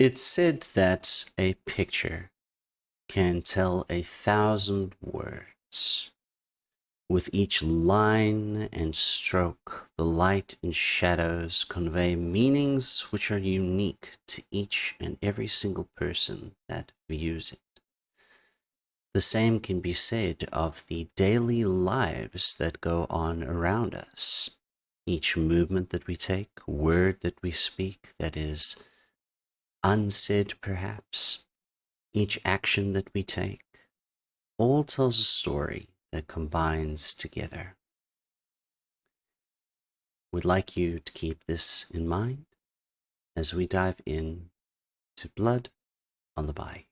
It's said that a picture can tell 1,000 words. With each line and stroke, the light and shadows convey meanings which are unique to each and every single person that views it. The same can be said of the daily lives that go on around us. Each movement that we take, word that we speak that is unsaid perhaps, each action that we take, all tells a story that combines together. We'd like you to keep this in mind as we dive in to Blood on the Bayou.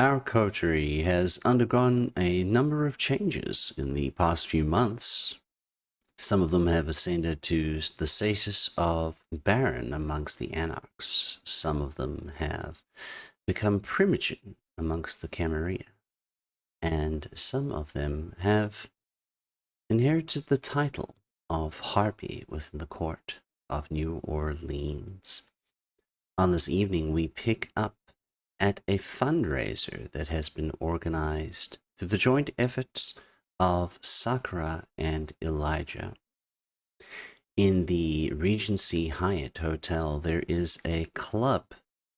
Our coterie has undergone a number of changes in the past few months. Some of them have ascended to the status of Baron amongst the Anarchs. Some of them have become Primogen amongst the Camarilla. And some of them have inherited the title of Harpy within the court of New Orleans. On this evening, we pick up at a fundraiser that has been organized through the joint efforts of Sakura and Elijah. In the Regency Hyatt Hotel, there is a club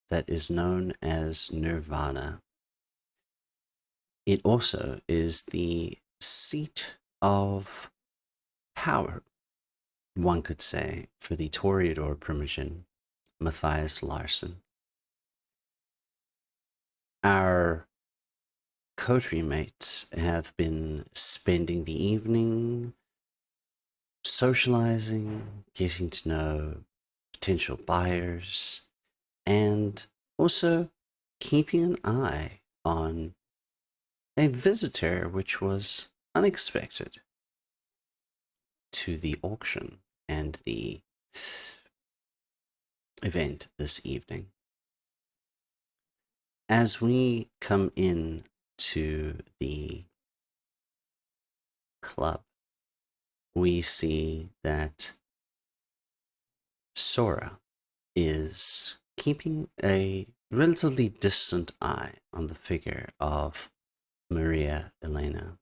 that is known as Nirvana. It also is the seat of power, one could say, for the Toreador Primogen, Matthias Larson. Our coterie mates have been spending the evening socializing, getting to know potential buyers, and also keeping an eye on a visitor which was unexpected to the auction and the event this evening. As we come in to the club, we see that Sora is keeping a relatively distant eye on the figure of Maria Elena.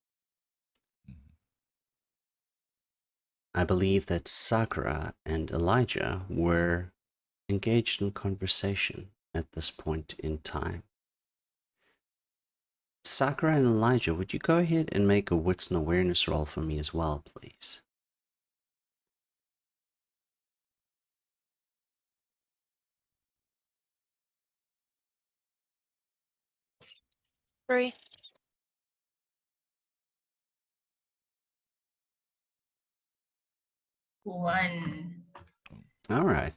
I believe that Sakura and Elijah were engaged in conversation at this point in time. Sakura and Elijah, would you go ahead and make a wits and awareness roll for me as well, please? Three. One. All right.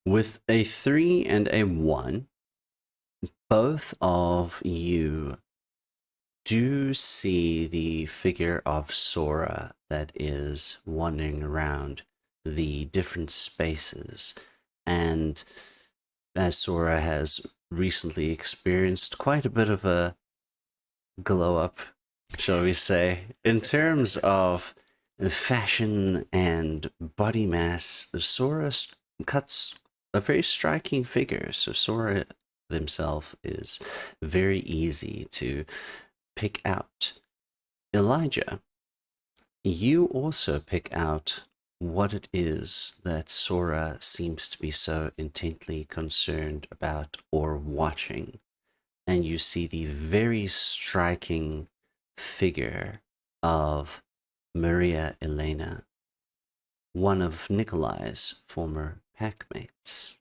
With a 3 and a 1, both of you do see the figure of Sora that is wandering around the different spaces. And as Sora has recently experienced quite a bit of a glow up, shall we say, in terms of fashion and body mass, Sora cuts a very striking figure. So Sora himself is very easy to pick out. Elijah, you also pick out what it is that Sora seems to be so intently concerned about or watching. And you see the very striking figure of Maria Elena, one of Nikolai's former packmates.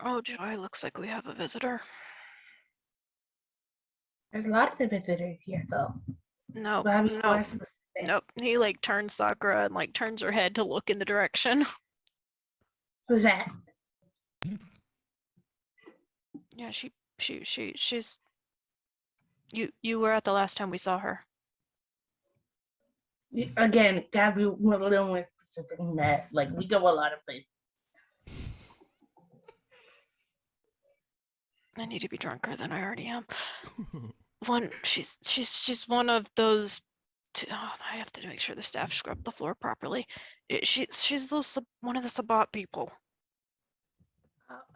Oh joy, looks like we have a visitor. There's lots of visitors here, though. No, We'll have no, more specific. nope. He like turns Sakura and like turns her head to look in the direction. Who's that? Yeah, she's. You were at the last time we saw her. Again, gotta be a little more specific than that. Like, we go a lot of places. I need to be drunker than I already am. She's one of those. I have to make sure the staff scrub the floor properly. She's one of the Sabbat people.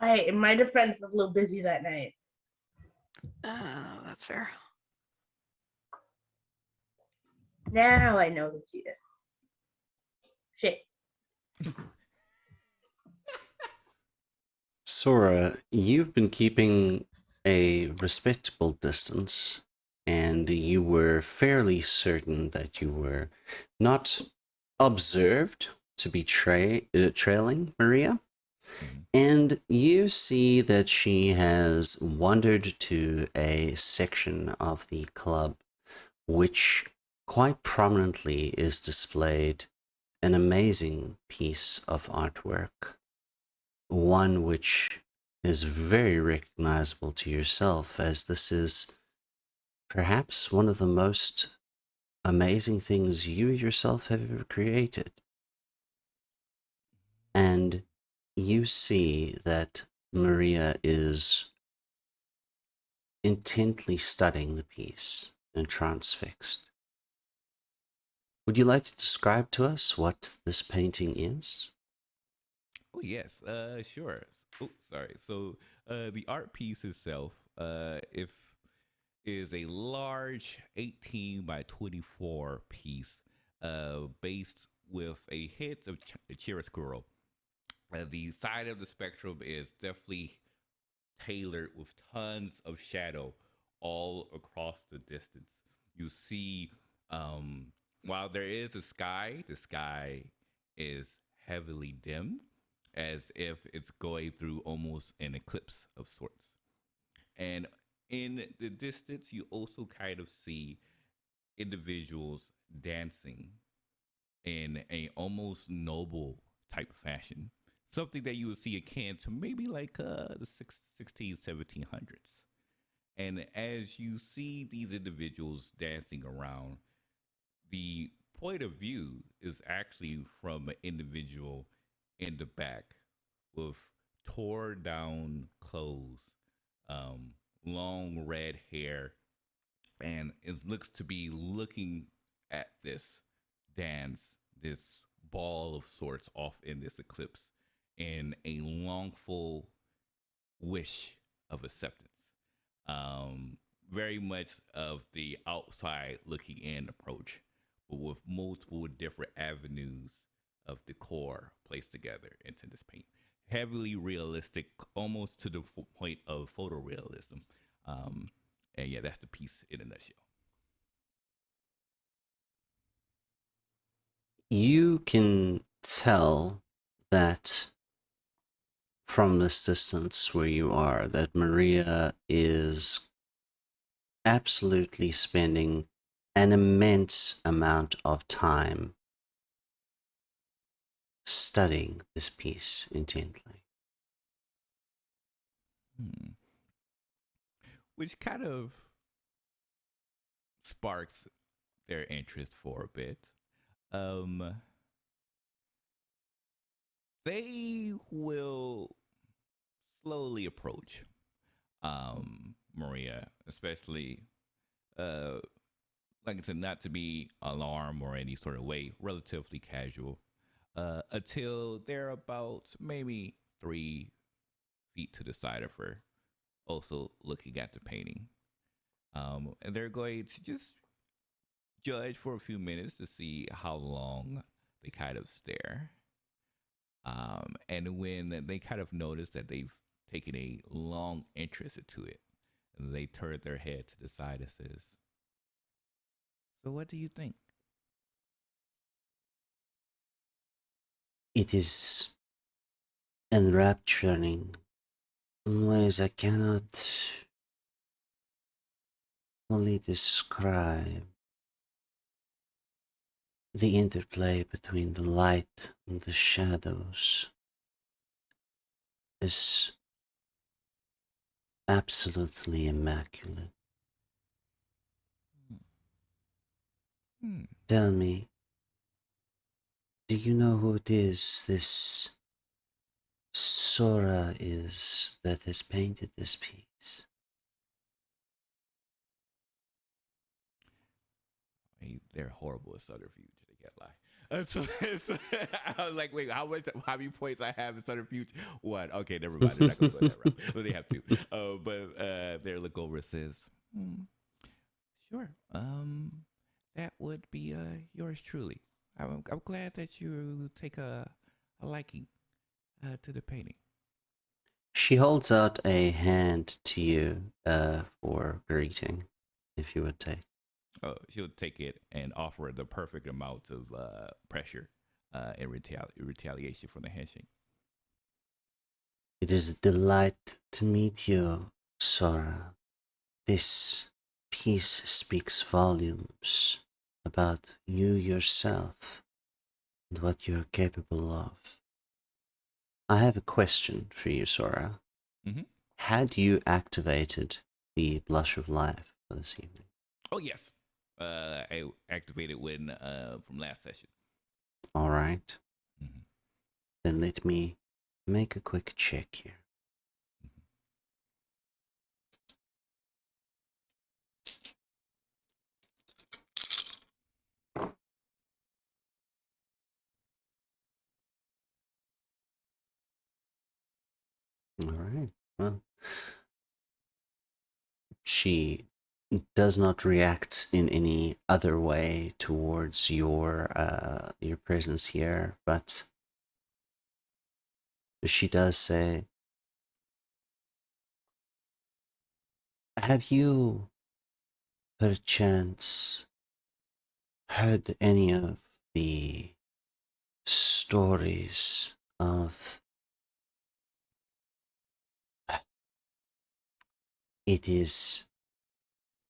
Hey, my defense was a little busy that night. That's fair. Now I know who she is. Shit. Sora, you've been keeping a respectable distance, and you were fairly certain that you were not observed to be trailing Maria. And you see that she has wandered to a section of the club which quite prominently is displayed an amazing piece of artwork, one which is very recognizable to yourself, as this is perhaps one of the most amazing things you yourself have ever created. And you see that Maria is intently studying the piece and transfixed. Would you like to describe to us what this painting is? Oh yes, sure. Oh, sorry. So the art piece itself, if is a large 18 by 24 piece, based with a head of a cherry squirrel. The side of the spectrum is definitely tailored with tons of shadow all across the distance. You see, um, while there is a sky, the sky is heavily dim, as if it's going through almost an eclipse of sorts. And in the distance, you also kind of see individuals dancing in a almost noble type fashion, something that you would see akin to maybe like the 16, 1700s. And as you see these individuals dancing around, the point of view is actually from an individual in the back with tore down clothes, long red hair, and it looks to be looking at this dance, this ball of sorts off in this eclipse, in a longful wish of acceptance. very much of the outside looking in approach, but with multiple different avenues of decor placed together into this paint. Heavily realistic, almost to the point of photorealism. And yeah, that's the piece in a nutshell. You can tell that from this distance where you are, that Maria is absolutely spending an immense amount of time studying this piece intently. Which kind of sparks their interest for a bit. They will slowly approach Maria, especially like I said, not to be alarmed or any sort of way, relatively casual, until they're about maybe 3 feet to the side of her, also looking at the painting. And they're going to just judge for a few minutes to see how long they kind of stare. And when they kind of notice that they've taken a long interest into it, and they turn their head to the side and says, "So what do you think?" It is enrapturing in ways I cannot fully describe. The interplay between the light and the shadows is absolutely immaculate. Hmm. Tell me, do you know who it is this Sora is that has painted this piece? They're horrible at subterfuge. They get lie. I was like, wait, how many points I have in subterfuge? 1. Okay, never mind. They're not gonna go that route. But they have 2. But their look over says, sure. That would be yours truly. I'm glad that you take a liking to the painting. She holds out a hand to you for greeting, if you would take. She'll take it and offer the perfect amount of pressure in retaliation for the handshake. It is a delight to meet you, Sora. This piece speaks volumes about you yourself and what you're capable of. I have a question for you, Sora. Mm-hmm. Had you activated the Blush of Life for this evening? Oh, yes. I activated when from last session. All right. Mm-hmm. Then let me make a quick check here. All right. Well, she does not react in any other way towards your presence here, but she does say, "Have you, perchance, heard any of the stories of..." It is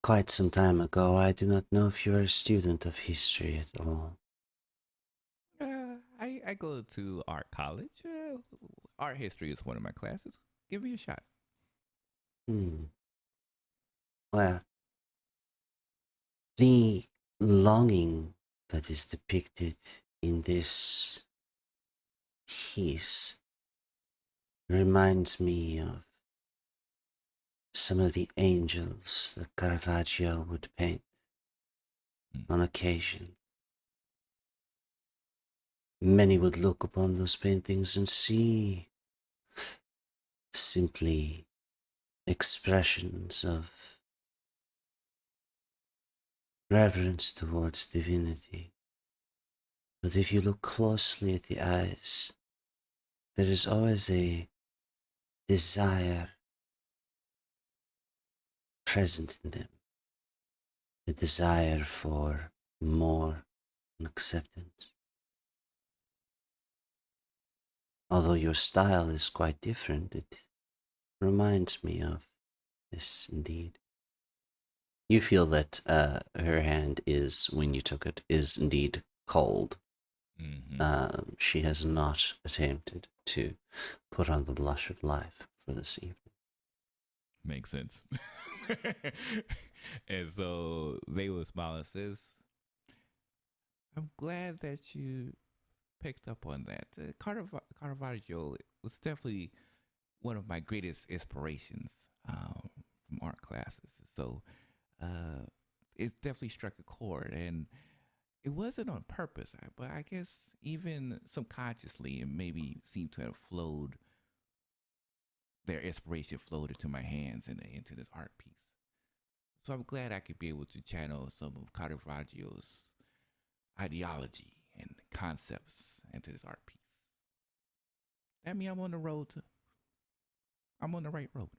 quite some time ago. I do not know if you're a student of history at all. I go to art college. Art history is one of my classes. Give me a shot. Well, the longing that is depicted in this piece reminds me of some of the angels that Caravaggio would paint on occasion. Many would look upon those paintings and see simply expressions of reverence towards divinity. But if you look closely at the eyes, there is always a desire present in them, a desire for more and acceptance. Although your style is quite different, it reminds me of this indeed. You feel that her hand is, when you took it, is indeed cold. She has not attempted to put on the blush of life for this evening. Makes sense. And so they will smile and says, I'm glad that you picked up on that. Caravaggio was definitely one of my greatest inspirations from art classes. So it definitely struck a chord, and it wasn't on purpose, but I guess even subconsciously, it maybe seemed to have flowed. Their inspiration flowed into my hands and into this art piece. So I'm glad I could be able to channel some of Caravaggio's ideology and concepts into this art piece. That means I'm on the right road.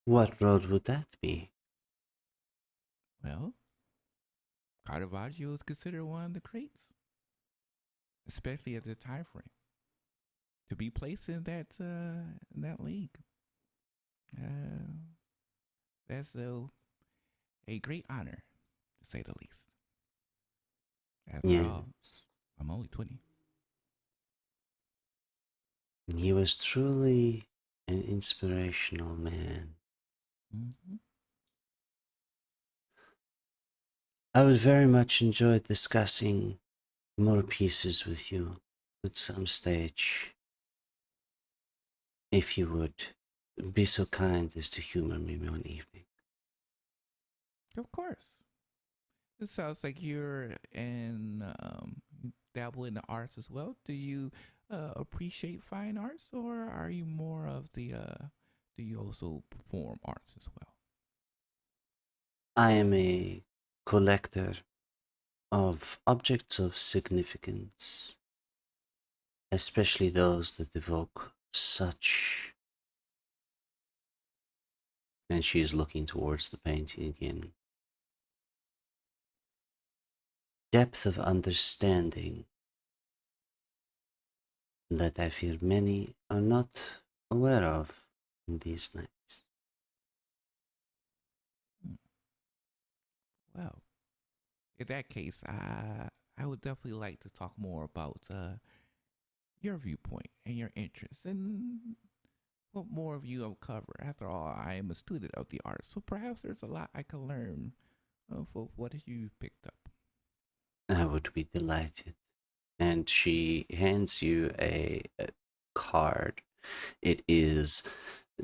What road would that be? Well, Caravaggio is considered one of the greats, especially at the time frame. To be placed in that league, that's a great honor, to say the least. After all, Yes. I'm only 20. He was truly an inspirational man. Mm-hmm. I would very much enjoy discussing more pieces with you at some stage. If you would be so kind as to humor me one evening. Of course. It sounds like you're you dabble in the arts as well. Do you appreciate fine arts, or are you more of the do you also perform arts as well? I am a collector of objects of significance, especially those that evoke such. And she is looking towards the painting again. Depth of understanding that I fear many are not aware of in these nights. Hmm. Well, in that case, I would definitely like to talk more about your viewpoint and your interests and what more of you uncover. After all, I am a student of the arts, so perhaps there's a lot I can learn for what you picked up. I would be delighted. And she hands you a card. It is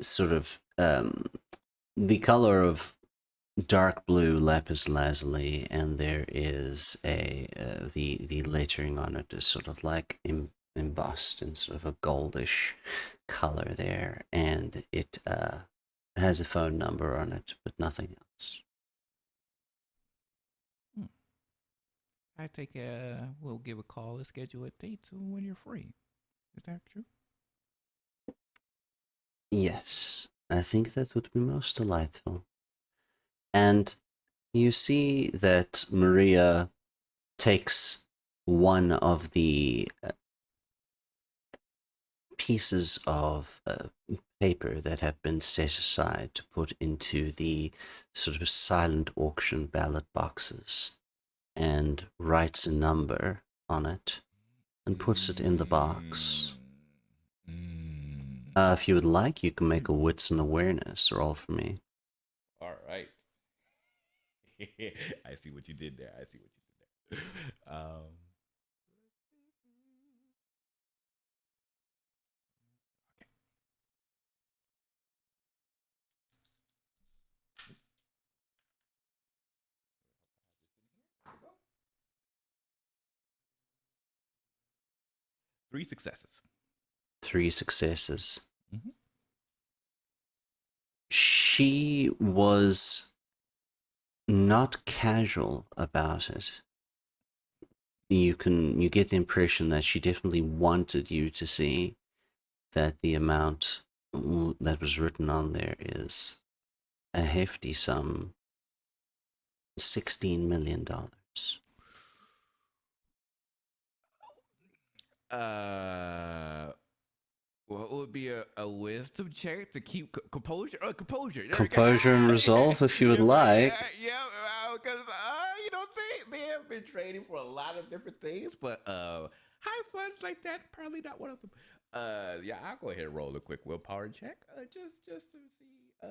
sort of the color of dark blue lapis lazuli, and there is the lettering on it is sort of like embossed in sort of a goldish color there, and it has a phone number on it, but nothing else. Hmm. I take we'll give a call and schedule a date to when you're free. Is that true? Yes, I think that would be most delightful. And you see that Maria takes one of the pieces of paper that have been set aside to put into the sort of silent auction ballot boxes and writes a number on it and puts it in the box. If you would like, you can make a wits and awareness roll for me. All right. I see what you did there. I see what you did there. 3 successes. 3 successes. Mm-hmm. She was not casual about it. You get the impression that she definitely wanted you to see that the amount that was written on there is a hefty sum, $16 million. Well, it would be a wisdom check to keep composure. Composure. There we go. Composure and resolve, if you would like. Yeah, because you know they have been training for a lot of different things, but high funds like that probably not one of them. Yeah, I'll go ahead and roll a quick willpower check. Just to see. If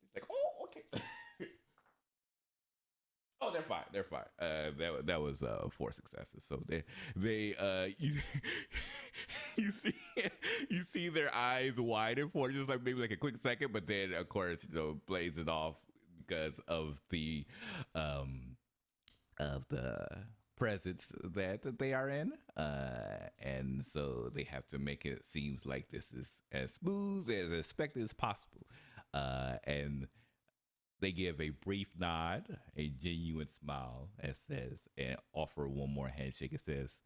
it's like, oh, okay. Oh, they're fine. They're fine. That was 4 successes. So they you see you see their eyes widen for just like maybe like a quick second, but then of course blazes off because of the presence that they are in, and so they have to make it seems like this is as smooth as expected as possible, and they give a brief nod, a genuine smile, and says, and offer one more handshake. It says,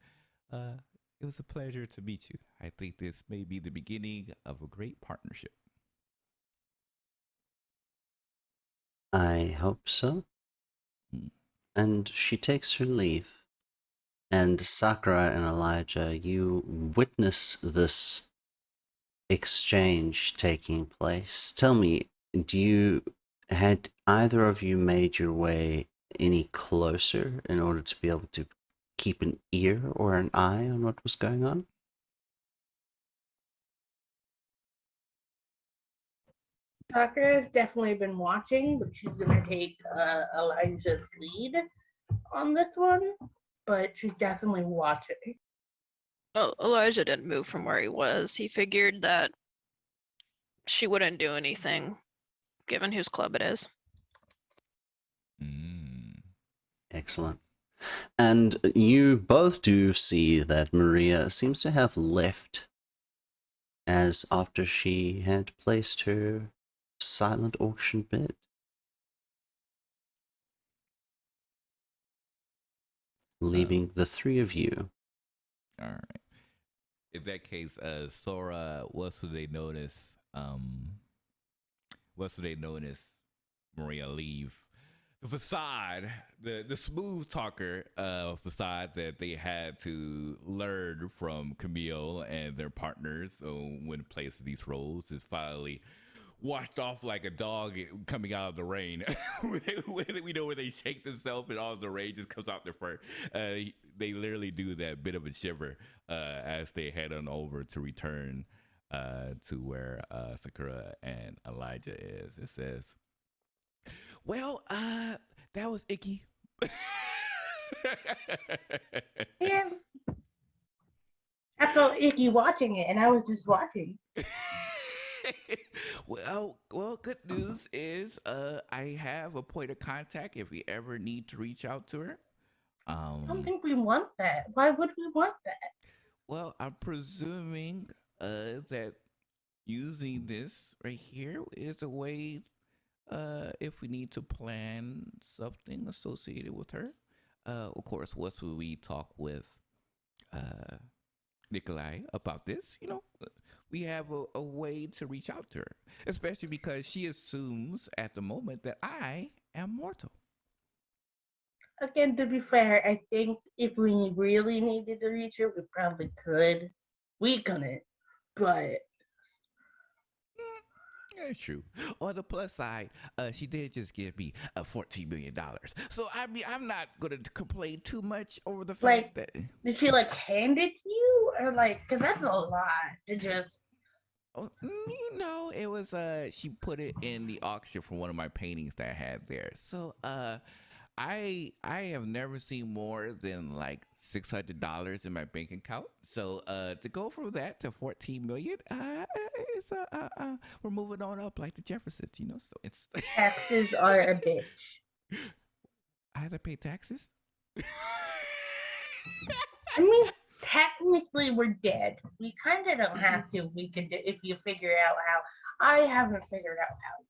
"It was a pleasure to meet you. I think this may be the beginning of a great partnership." I hope so. And she takes her leave. And Sakura and Elijah, you witness this exchange taking place. Tell me, had either of you made your way any closer in order to be able to keep an ear or an eye on what was going on? Sakura has definitely been watching, but she's gonna take Elijah's lead on this one. But she's definitely watching. Well, Elijah didn't move from where he was. He figured that she wouldn't do anything, given whose club it is. Excellent. And you both do see that Maria seems to have left as after she had placed her silent auction bid. Leaving the three of you. All right. In that case, Sora, what's what they notice? What's what they notice? Maria leave the facade, the smooth talker facade that they had to learn from Camille and their partners when placed in these roles is finally washed off like a dog coming out of the rain. We know when they shake themselves and all of the rain just comes out their fur. They literally do that bit of a shiver as they head on over to return to where Sakura and Elijah is. It says, "Well, that was icky." Yeah. I felt icky watching it, and I was just watching. well, good news is I have a point of contact if we ever need to reach out to her. I don't think we want that. Why would we want that? Well, I'm presuming that using this right here is a way if we need to plan something associated with her. Of course, once we talk with Nikolai about this, we have a way to reach out to her, especially because she assumes at the moment that I am mortal. Again, to be fair, I think if we really needed to reach her, we probably could. We couldn't, but Yeah, true. On the plus side, she did just give me $14 million. So I mean, I'm not gonna complain too much over the fact that. did she hand it to you, or because that's a lot to just? Oh, it was she put it in the auction for one of my paintings that I had there. So I have never seen more than $600 in my bank account. So to go from that to 14 million, it's we're moving on up like the Jeffersons, So it's Taxes are a bitch. I had to pay taxes. I mean, technically, we're dead. We kind of don't have to. We could, if you figure out how. I haven't figured out how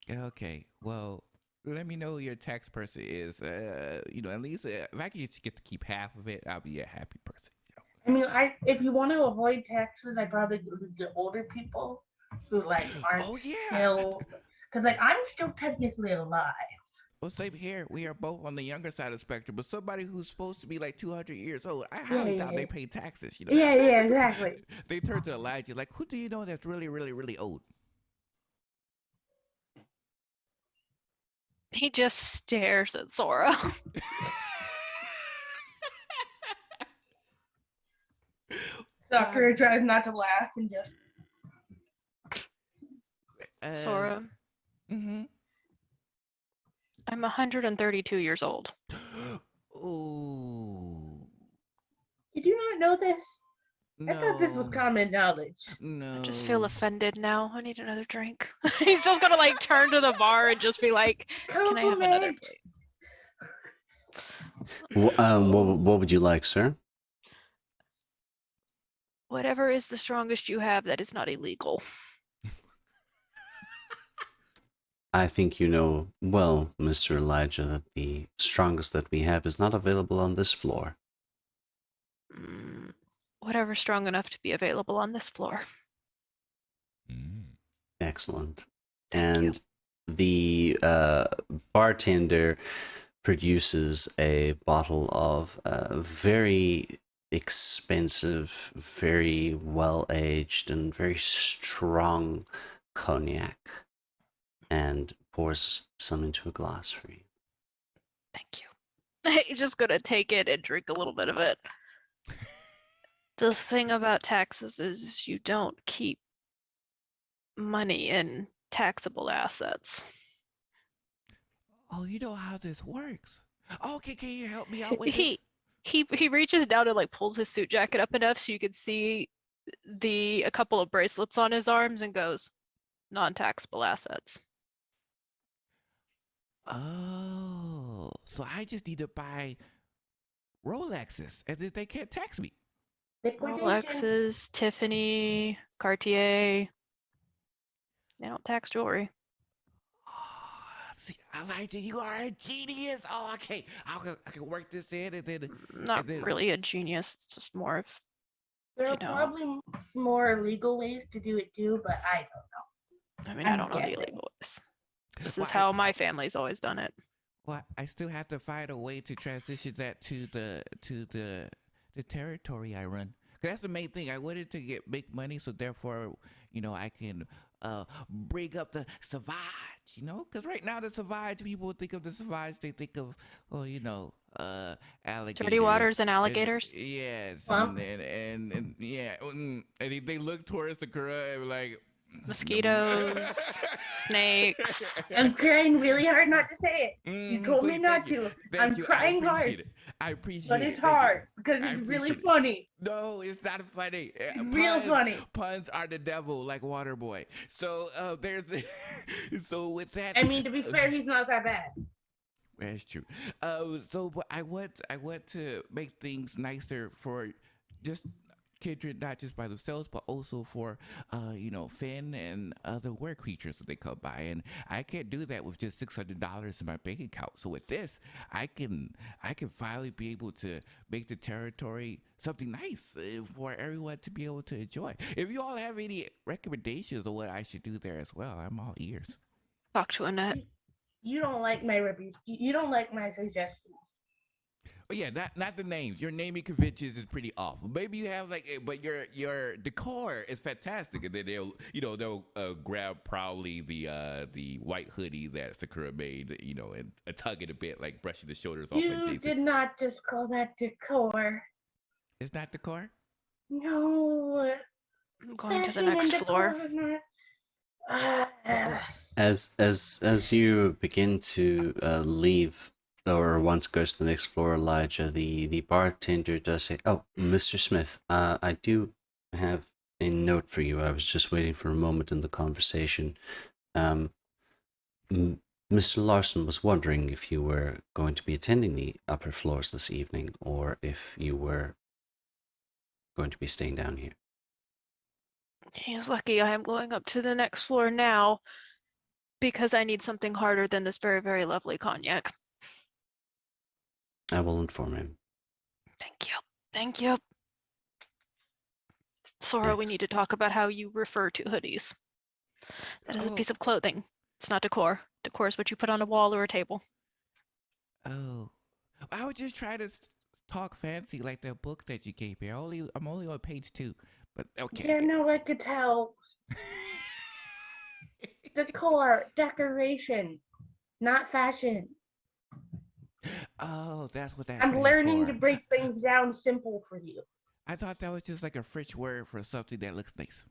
yet. Okay, well, let me know who your tax person is. At least if I can just get to keep half of it, I'll be a happy person. I mean, if you want to avoid taxes, I probably go to the older people who like aren't Oh yeah. still, because like I'm still technically alive. Well, same here. We are both on the younger side of the spectrum, but somebody who's supposed to be like 200 years old, I Yeah, highly yeah, doubt they pay taxes. yeah, That's yeah, a good. exactly. They turn to Elijah like, who do you know that's really, really, really old? He just stares at Sora. Sakura tries not to laugh and just. Sora, Mm-hmm. I'm 132 years old. Ooh. Did you not know this? No. I thought this was common knowledge. No. I just feel offended now. I need another drink. He's just gonna like turn to the bar and just be like, "Can I have another Compliment. plate?" What would you like, sir? Whatever is the strongest you have that is not illegal. I think you know well, Mr. Elijah, that the strongest that we have is not available on this floor. Whatever's strong enough to be available on this floor. Excellent. Thank you. And the bartender produces a bottle of very expensive, very well aged, and very strong cognac, and pours some into a glass for you. Thank you. He's just gonna take it and drink a little bit of it. The thing about taxes is you don't keep money in taxable assets. Oh, you know how this works. Okay, can you help me out with this? He reaches down and like pulls his suit jacket up enough so you can see a couple of bracelets on his arms and goes, non-taxable assets. Oh, so I just need to buy Rolexes, and then they can't tax me. Liquidation. Rolexes, Tiffany, Cartier. They don't tax jewelry. Oh, see, Elijah, you are a genius. Oh, okay, I can work this in, and then Not really a genius. It's just more of, There are you know. probably more legal ways to do it too, but I don't know. I mean, I I'm don't know the guessing. illegal ways. This Well, is how my family's always done it. Well, I still have to find a way to transition that to the territory I run. 'Cause that's the main thing. I wanted to make money, so therefore, I can bring up the Savage. Because right now the Savage people think of the Savage, they think of alligators. Dirty waters and alligators. Yes, Well- and yeah, and they look towards Sakura and like Mosquitoes, snakes. I'm trying really hard not to say it. You told me not to. I'm trying hard. I appreciate it. But it's Thank you. hard because I it's really appreciate it. funny. No, it's not funny. Real funny. Puns are the devil, like Waterboy. So there's, so with that. I mean, to be fair, he's not that bad. That's true. But I want to make things nicer for just kindred, not just by themselves, but also for Finn and other were creatures when they come by. And I can't do that with just $600 in my bank account. So with this, I can finally be able to make the territory something nice for everyone to be able to enjoy. If you all have any recommendations of what I should do there as well, I'm all ears. Talk to Annette. You don't like my You don't like my suggestions. Oh yeah, not the names. Your naming conventions is pretty off. Maybe you have but your decor is fantastic, and then they'll grab probably the white hoodie that Sakura made, and tug it a bit, like brushing the shoulders off. You did not just call that decor. It's not decor. No. I'm going to the Fashion next and floor. decor are not- As you begin to leave or want to go to the next floor, Elijah, the bartender does say, "Oh, Mr. Smith, I do have a note for you. I was just waiting for a moment in the conversation. Mr. Larson was wondering if you were going to be attending the upper floors this evening, or if you were going to be staying down here." He's lucky I am going up to the next floor now. Because I need something harder than this very, very lovely cognac. I will inform him. Thank you. Thank you. Sora, we Next. need to talk about how you refer to hoodies. That is a Oh, piece of clothing. It's not decor. Decor is what you put on a wall or a table. oh. I was just trying to talk fancy like that book that you gave me. I'm only on page 2, but okay. Yeah, no, I could tell. Decor, decoration, not fashion. Oh, that's what that I'm stands learning for. to break things down simple for you. I thought that was just like a French word for something that looks nice.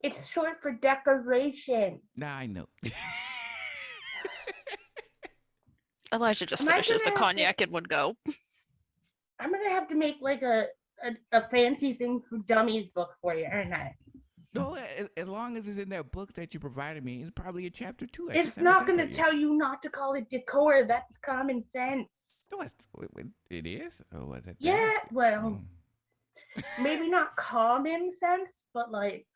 It's short for decoration. Now I know. Elijah just Am I finishes the gonna have to- cognac in one go. I'm gonna have to make like a fancy things for dummies book for you, aren't I? No, as long as it's in that book that you provided me, it's probably in chapter 2. I It's just haven't not got gonna there yet. tell you not to call it decor. That's common sense. No, it is. Oh, what it Yeah, is? well, maybe not common sense, but like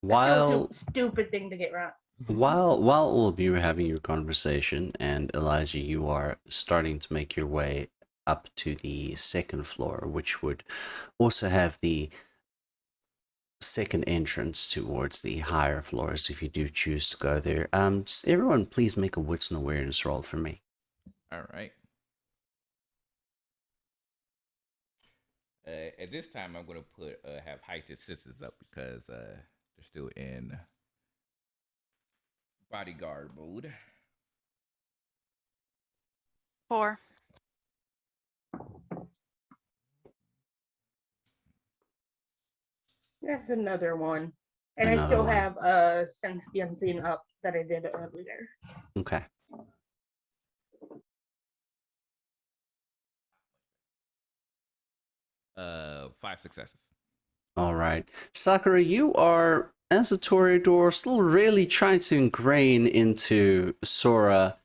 While still stupid thing to get wrong. while all of you are having your conversation, and Elijah, you are starting to make your way up to the second floor, which would also have the second entrance towards the higher floors if you do choose to go there. Everyone, please make a wits and awareness roll for me. All right. At this time, I'm gonna have heightened sisters up because they're still in bodyguard mode. 4. That's another one. And I Another still one. have Sense the Unseen up that I did earlier. Okay. Uh, 5 successes. All right. Sakura, you are, as a Toreador, still really trying to ingrain into Sora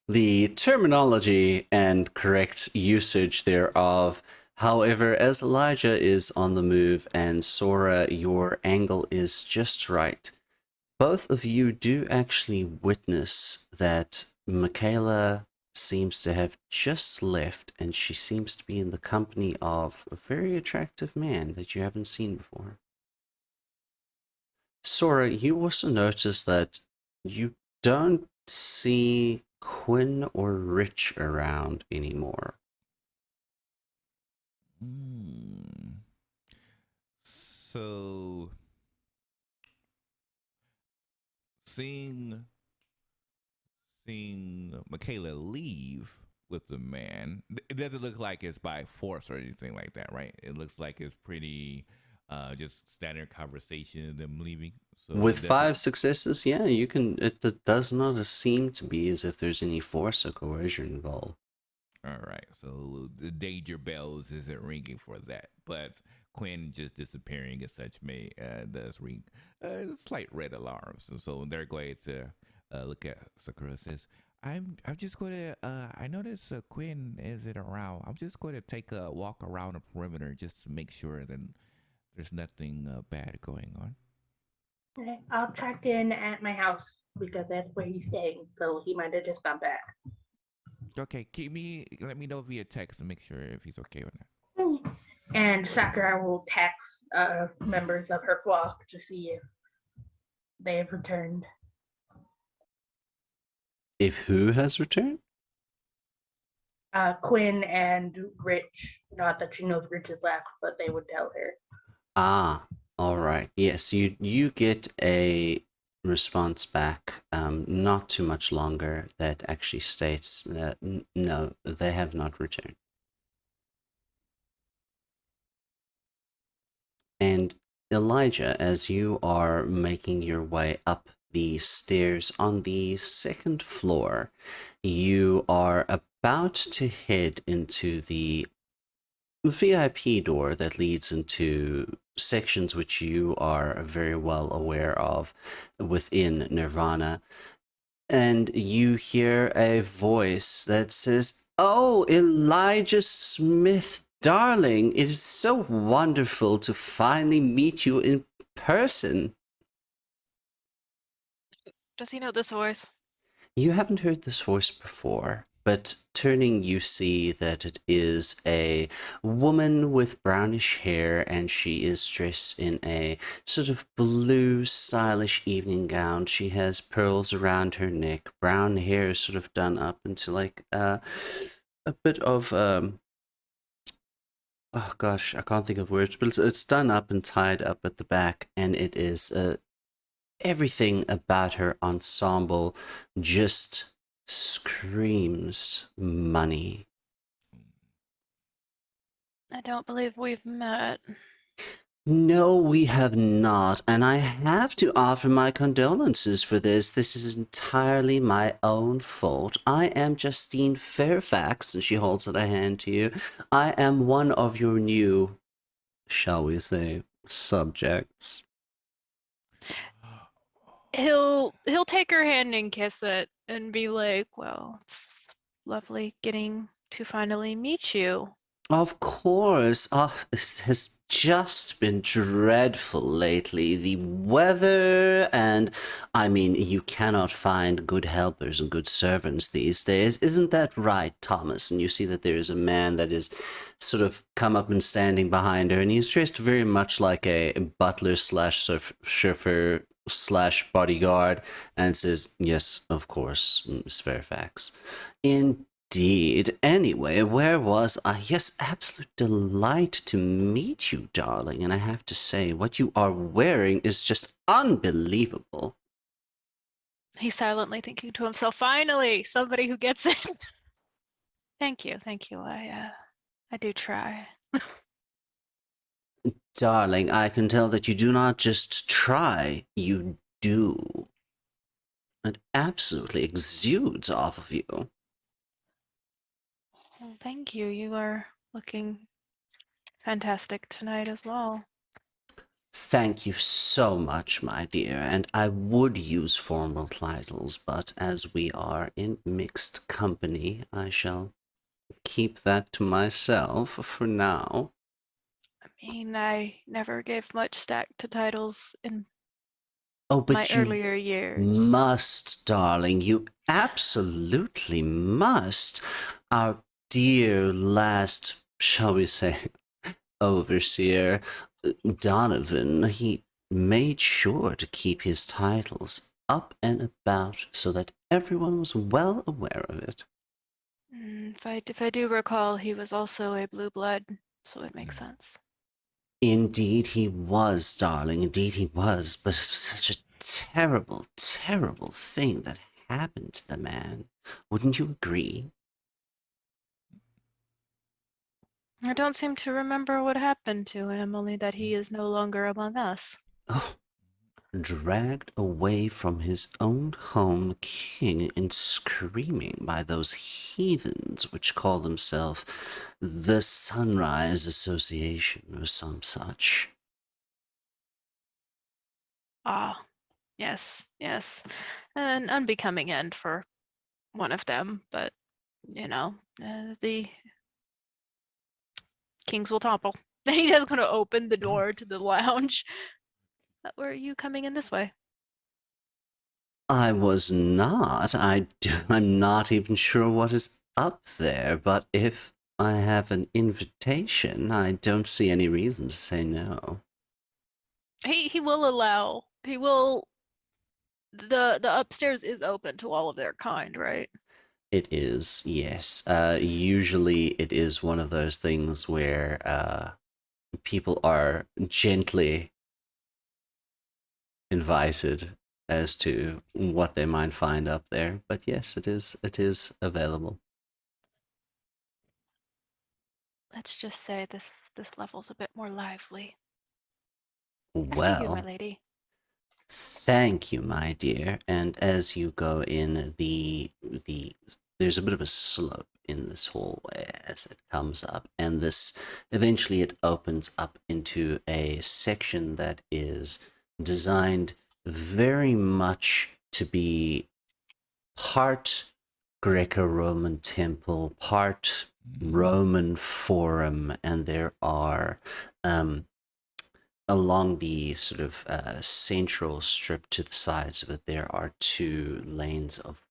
the terminology and correct usage thereof. However, as Elijah is on the move and Sora, your angle is just right. Both of you do actually witness that Michaela seems to have just left, and she seems to be in the company of a very attractive man that you haven't seen before. Sora, you also notice that you don't see Quinn or Rich around anymore. So, seeing Michaela leave with the man, it doesn't look like it's by force or anything like that, right? It looks like it's pretty just standard conversation, them leaving. So With it doesn't- 5 successes, yeah, you can. It does not seem to be as if there's any force or coercion involved. All right, so the danger bells isn't ringing for that, but Quinn just disappearing as such does ring slight red alarms. So they're going to look at Sakura. Says, I'm just going to I notice Quinn isn't around. I'm just going to take a walk around the perimeter just to make sure that there's nothing bad going on. Okay, I'll check in at my house because that's where he's staying. So he might have just got back. Okay, let me know via text and make sure if he's okay with that. And Sakura will text members of her flock to see if they have returned. If who has returned? Quinn and Rich. Not that she knows Rich is left, but they would tell her. Ah, all right. Yes, you get a response back, not too much longer, that actually states that no, they have not returned. And Elijah, as you are making your way up the stairs on the second floor, you are about to head into the VIP door that leads into sections which you are very well aware of within Nirvana. And you hear a voice that says, "Oh, Elijah Smith, darling, it is so wonderful to finally meet you in person." Does he know this voice? You haven't heard this voice before, but turning, you see that it is a woman with brownish hair, and she is dressed in a sort of blue, stylish evening gown. She has pearls around her neck, brown hair sort of done up into like a bit of oh gosh, I can't think of words, but it's done up and tied up at the back, and it is everything about her ensemble just screams money. I don't believe we've met. No, we have not, and I have to offer my condolences for this. This is entirely my own fault. I am Justine Fairfax, and she holds out a hand to you. I am one of your new, shall we say, subjects. He'll take her hand and kiss it and be like, "Well, it's lovely getting to finally meet you." Of course. Oh, it has just been dreadful lately. The weather, and I mean, you cannot find good helpers and good servants these days. Isn't that right, Thomas? And you see that there is a man that is sort of come up and standing behind her, and he's dressed very much like a butler slash chauffeur slash bodyguard, and says, "Yes, of course, Miss Fairfax." Indeed. Anyway, where was I? Yes, absolute delight to meet you, darling. And I have to say, what you are wearing is just unbelievable. He's silently thinking to himself, "Finally, somebody who gets it." Thank you. I do try. Darling, I can tell that you do not just try, you do. It absolutely exudes off of you. Well, thank you. You are looking fantastic tonight as well. Thank you so much, my dear, and I would use formal titles, but as we are in mixed company, I shall keep that to myself for now. I mean, I never gave much stack to titles in Oh, my but you earlier years. must, darling, you absolutely must. Our dear last, shall we say, overseer, Donovan, he made sure to keep his titles up and about so that everyone was well aware of it. If I do recall, he was also a blue blood, so it makes sense. Indeed he was, darling, indeed he was, but such a terrible, terrible thing that happened to the man. Wouldn't you agree? I don't seem to remember what happened to him, only that he is no longer among us. Oh, dragged away from his own home, king and screaming by those heathens which call themselves the Sunrise Association or some such. Ah, yes. An unbecoming end for one of them, but the kings will topple. He is going to open the door to the lounge. Were you coming in this way? I was not. I'm not even sure what is up there, but if I have an invitation, I don't see any reason to say no. He will allow. He will. The upstairs is open to all of their kind, right? It is, yes. Usually it is one of those things where people are gently invited as to what they might find up there. But yes, it is available. Let's just say this level's a bit more lively. After you, my Well, lady. thank you, my dear. And as you go in, there's a bit of a slope in this hallway as it comes up, and this eventually it opens up into a section that is designed very much to be part Greco-Roman temple, part Roman forum, and there are along the sort of central strip to the sides of it, there are two lanes of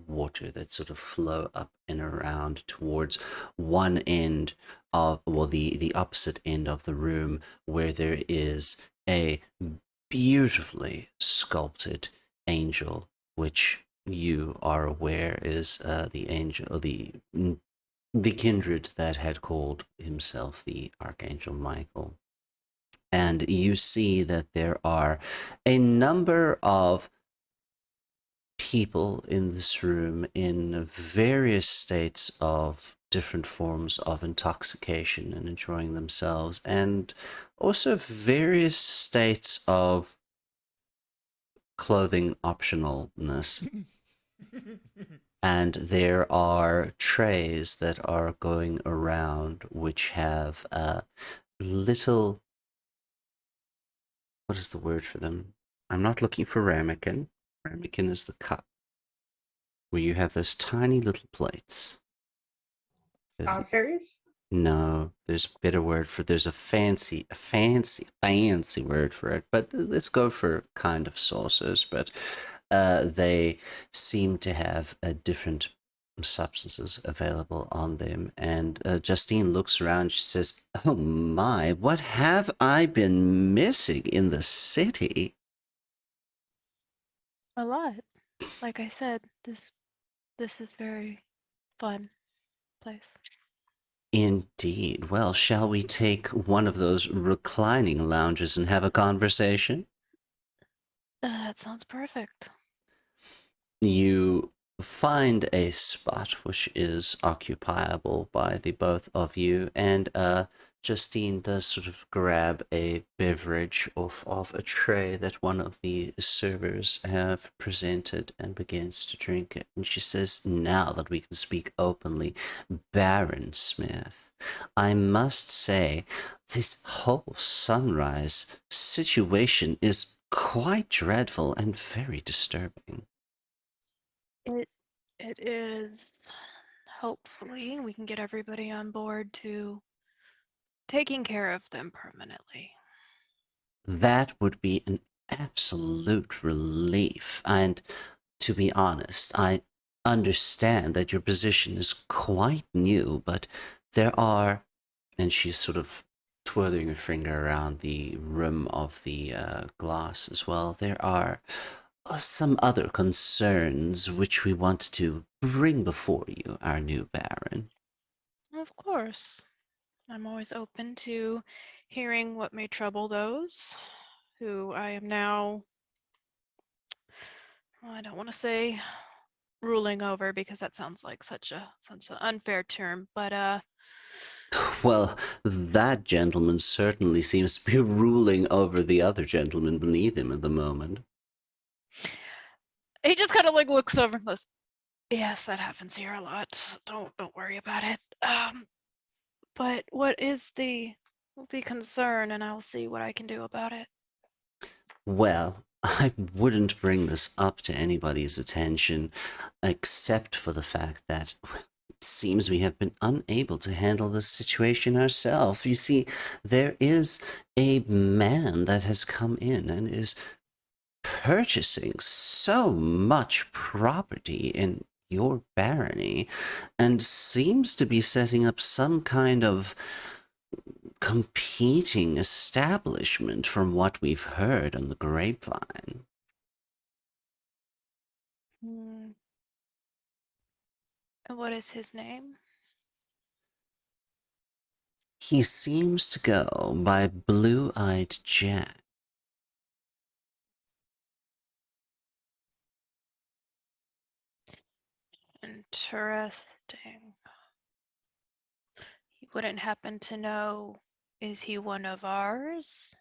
water that sort of flow up and around towards one end of, well, the opposite end of the room, where there is a beautifully sculpted angel, which you are aware is the angel, the kindred that had called himself the Archangel Michael. And you see that there are a number of people in this room in various states of different forms of intoxication and enjoying themselves, and also various states of clothing optionalness. And there are trays that are going around which have little, what is the word for them? I'm not looking for ramekin. Ramekin is the cup, where you have those tiny little plates. Saucers? No, there's a better word for, there's a fancy word for it, but let's go for kind of saucers. But they seem to have different substances available on them. And Justine looks around, she says, "Oh my, what have I been missing in the city?" A lot. Like I said, this is very fun place. Indeed. Well, shall we take one of those reclining lounges and have a conversation? That sounds perfect. You find a spot which is occupiable by the both of you, and Justine does sort of grab a beverage off of a tray that one of the servers have presented and begins to drink it. And she says, "Now that we can speak openly, Baron Smith, I must say this whole sunrise situation is quite dreadful and very disturbing." It is. Hopefully, we can get everybody on board to taking care of them permanently. That would be an absolute relief. And to be honest, I understand that your position is quite new, but there are, and she's sort of twirling her finger around the rim of the glass as well, there are some other concerns which we want to bring before you, our new Baron. Of course. I'm always open to hearing what may trouble those who I am now, well, I don't want to say ruling over because that sounds like such an unfair term, but Well, that gentleman certainly seems to be ruling over the other gentleman beneath him at the moment. he just kind of like looks over and goes, "Yes, that happens here a lot. Don't worry about it. But what is the concern, and I'll see what I can do about it." Well, I wouldn't bring this up to anybody's attention, except for the fact that it seems we have been unable to handle this situation ourselves. You see, there is a man that has come in and is purchasing so much property in your barony, and seems to be setting up some kind of competing establishment from what we've heard on the grapevine. Hmm. And what is his name? He seems to go by Blue-Eyed Jack. Interesting. You wouldn't happen to know, is he one of ours?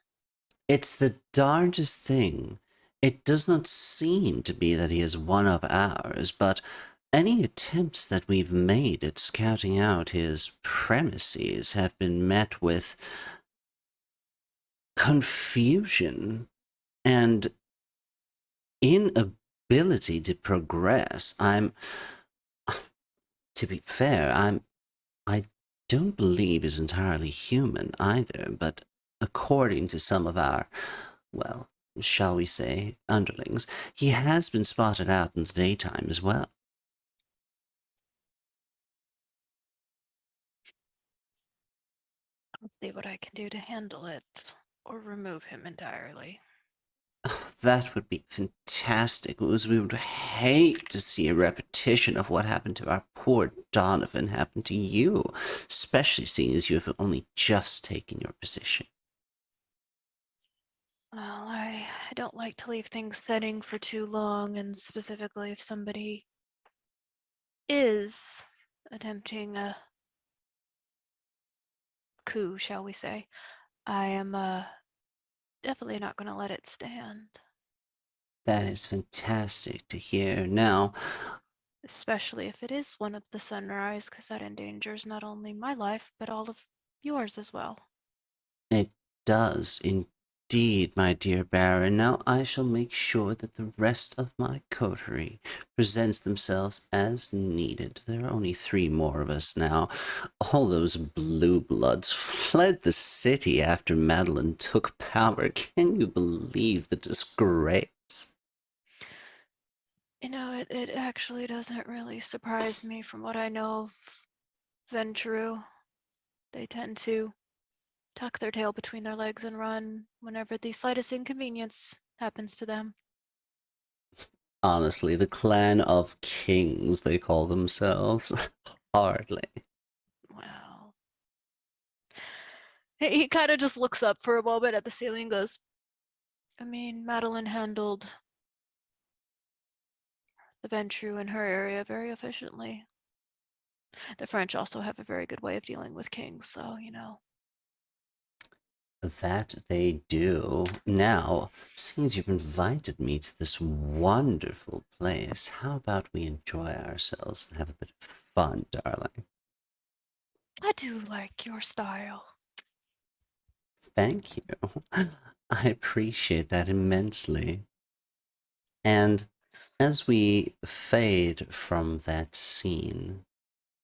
It's the darndest thing. It does not seem to be that he is one of ours, but any attempts that we've made at scouting out his premises have been met with confusion and inability to progress. To be fair, I don't believe is entirely human either, but according to some of our, well, shall we say, underlings, he has been spotted out in the daytime as well. I'll see what I can do to handle it, or remove him entirely. That would be fantastic, as we would hate to see a repetition of what happened to our poor Donovan happen to you, especially seeing as you have only just taken your position. Well, I don't like to leave things setting for too long, and specifically if somebody is attempting a coup, shall we say. I am definitely not going to let it stand. That is fantastic to hear. Now, Especially if it is one of the Sunrise, because that endangers not only my life, but all of yours as well. it does indeed, my dear Baron. Now I shall make sure that the rest of my coterie presents themselves as needed. There are only 3 more of us now. All those blue bloods fled the city after Madeline took power. Can you believe the disgrace? You know, it actually doesn't really surprise me from what I know of Ventrue. They tend to tuck their tail between their legs and run whenever the slightest inconvenience happens to them. Honestly, the clan of kings, they call themselves. Hardly. Well, he kind of just looks up for a moment at the ceiling and goes, I mean, Madeline handled the Ventrue in her area very efficiently. The French also have a very good way of dealing with kings, so, you know. That they do. Now, since you've invited me to this wonderful place, how about we enjoy ourselves and have a bit of fun, darling? I do like your style. Thank you. I appreciate that immensely. And as we fade from that scene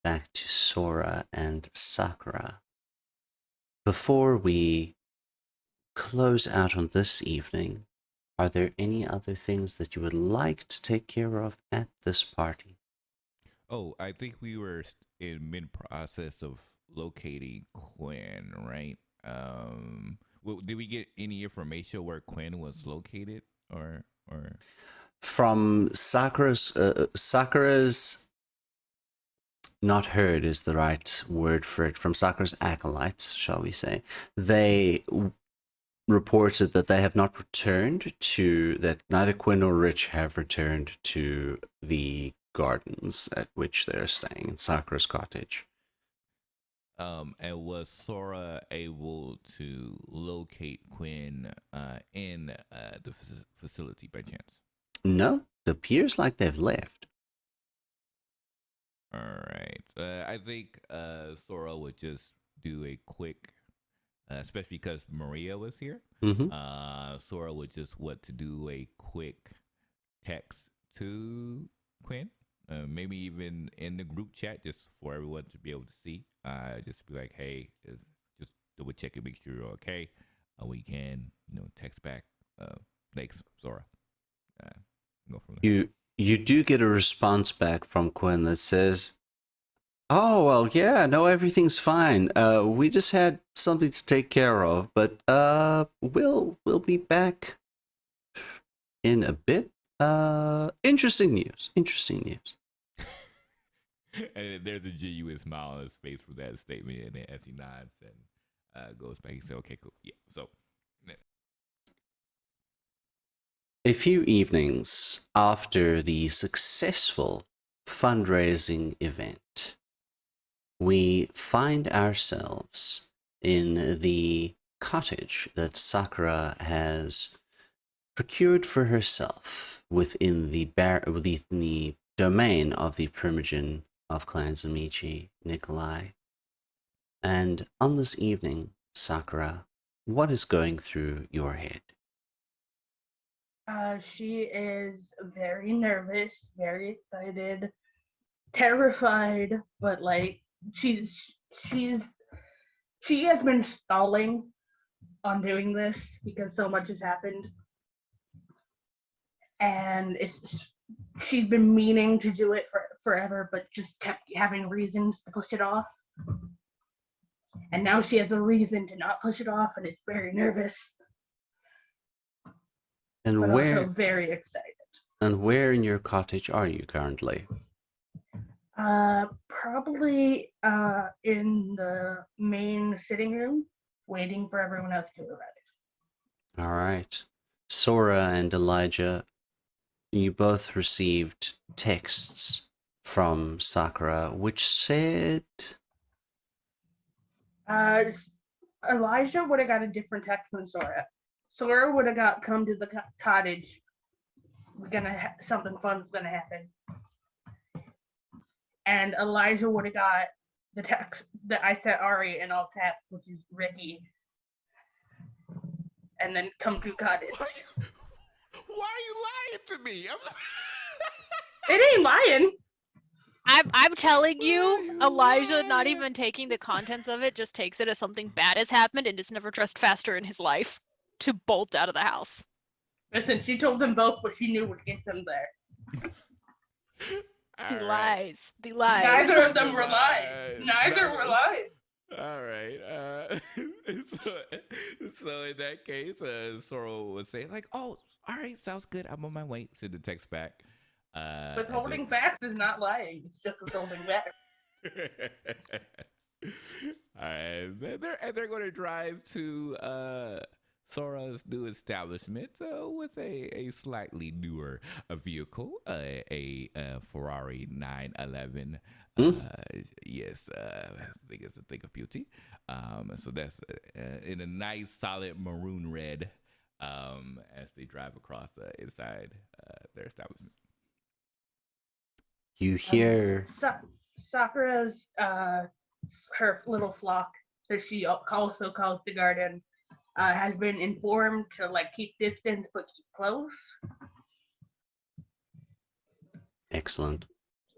back to Sora and Sakura, before we close out on this evening, are there any other things that you would like to take care of at this party? Oh, I think we were in mid process of locating Quinn, right? Did we get any information where Quinn was located, or? From Sakura's not heard is the right word for it. From Sakura's acolytes, shall we say, they reported that they have not returned to that. Neither Quinn nor Rich have returned to the gardens at which they're staying in Sakura's cottage. And was Sora able to locate Quinn in the facility by chance? No, it appears like they've left. All right. I think Sora would just do a quick, especially because Maria was here. Mm-hmm. Sora would just want to do a quick text to Quinn, maybe even in the group chat, just for everyone to be able to see. Just be like, hey, just double check and make sure you're okay. We can, text back. Thanks, Sora. Go from there. You do get a response back from Quinn that says, "Oh well, yeah, no, everything's fine. We just had something to take care of, but we'll be back in a bit. Interesting news. Interesting news." And there's a genuine smile on his face for that statement, and then as he nods and goes back, he said, "Okay, cool, yeah." So, A few evenings after the successful fundraising event, we find ourselves in the cottage that Sakura has procured for herself within the domain of the Primogen of Clan Zamichi, Nikolai. And on this evening, Sakura, what is going through your head? She is very nervous, very excited, terrified, but like she has been stalling on doing this because so much has happened. And she's been meaning to do it for forever, but just kept having reasons to push it off. And now she has a reason to not push it off, and it's very nervous, And but where also very excited. and where in your cottage are you currently? Probably in the main sitting room, waiting for everyone else to arrive. All right. Sora and Elijah, you both received texts from Sakura which said, Elijah would have got a different text than Sora. Sora would have got come to the cottage. We're gonna something fun's gonna happen. And Elijah would have got the text that I sent Ari in all caps, which is Ricky. And then come to cottage. Why are you lying to me? It ain't lying. I'm telling you, You Elijah, not lying. even taking the contents of it, just takes it as something bad has happened and has never dressed faster in his life to bolt out of the house. Listen, she told them both what she knew would get them there. The All right. lies. The lies. Neither of them were lies. Lies. Neither were lies. All right. So in that case, Sora would say like, "Oh, all right, sounds good. I'm on my way." Send the text back. Withholding fast is not lying. It's just withholding back. All right, they're going to drive to Sora's new establishment with a slightly newer vehicle, a Ferrari 911. Yes, I think it's a thing of beauty. So that's in a nice solid maroon red as they drive across inside their establishment. you hear Sakura's her little flock that she also calls the garden has been informed to like keep distance but keep close. excellent.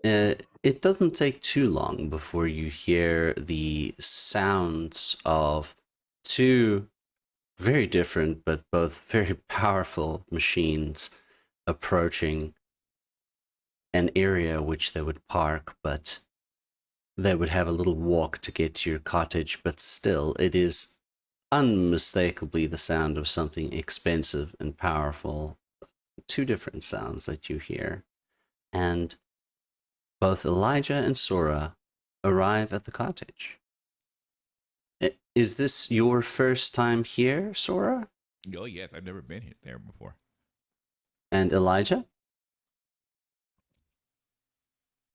It doesn't take too long before you hear the sounds of two very different but both very powerful machines approaching an area which they would park, but they would have a little walk to get to your cottage, but still it is unmistakably the sound of something expensive and powerful. Two different sounds that you hear. And both Elijah and Sora arrive at the cottage. Is this your first time here, Sora? Oh yes, I've never been there before. And Elijah?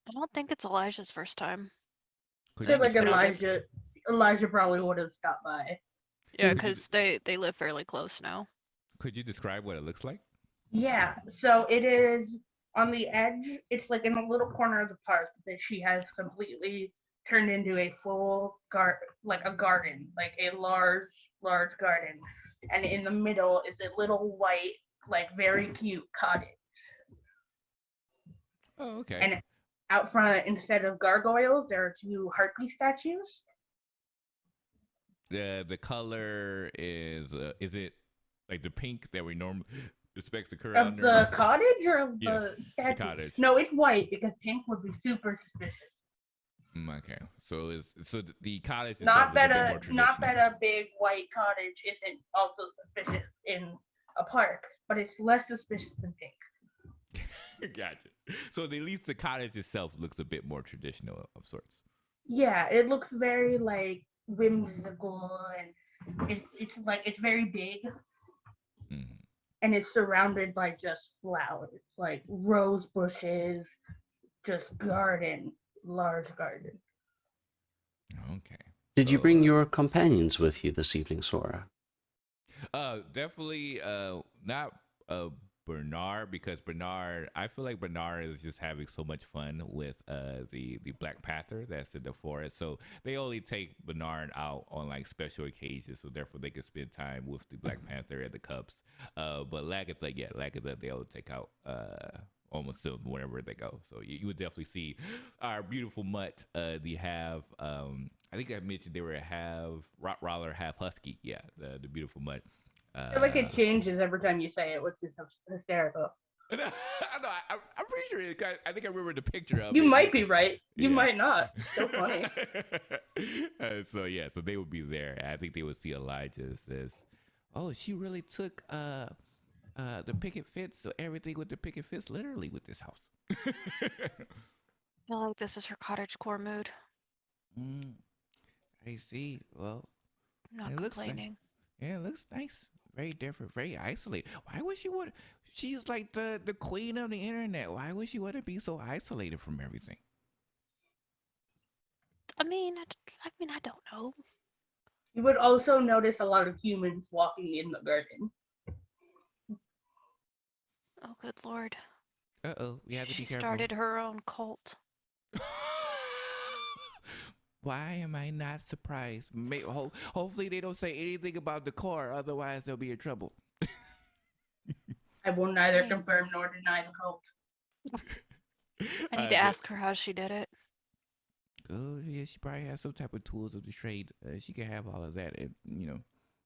I don't think it's Elijah's first time. I Could feel you like describe- Elijah probably would have stopped by. Yeah, Mhm. because they live fairly close now. Could you describe what it looks like? Yeah, so it is on the edge. It's like in a little corner of the park that she has completely turned into a full garden, like a large garden. And in the middle is a little white, like very cute cottage. Oh, okay. And out front, instead of gargoyles, there are two harpy statues. The color is it like the pink that we normally expect to occur Of the cottage or of Yes, the the statue? cottage. No, it's white because pink would be super suspicious. Okay, so the cottage itself Not is that a bit more traditional. a big white cottage isn't also suspicious in a park, but it's less suspicious than pink. Gotcha. So at least the cottage itself looks a bit more traditional of sorts. Yeah, it looks very like whimsical, and it's very big, Mhm. and it's surrounded by just flowers, like rose bushes, just large garden. Okay. Did you So, bring your companions with you this evening, Sora? Definitely not Bernard, because Bernard, I feel like Bernard is just having so much fun with the Black Panther that's in the forest. So they only take Bernard out on like special occasions, so therefore they can spend time with the Black Panther and the cubs. But Lagatha they'll take out almost soon wherever they go. So you would definitely see our beautiful mutt. They have I think I mentioned they were half Rottweiler, half Husky. Yeah, the beautiful mutt. I feel like it changes every time you say it, which is hysterical. No, I'm pretty sure. I think I remember the picture of it. You might be right. You Yeah. might not. Still funny. So they would be there. I think they would see Elijah says, "Oh, she really took the picket fence, so everything with the picket fence, literally with this house." I feel like this is her cottagecore mood. I see. Well, I'm not it looks nice. complaining. Yeah, it looks nice. Very different, very isolated. Why would she want? She's like the queen of the internet. Why would she want to be so isolated from everything? I mean, I don't know. You would also notice a lot of humans walking in the garden. Oh, good lord. We have to be She careful. started her own cult. Why am I not surprised? Hopefully they don't say anything about the car, otherwise they'll be in trouble. I will neither Right. confirm nor deny the cult. I need to ask her how she did it. Oh yeah, she probably has some type of tools of the trade. She can have all of that, and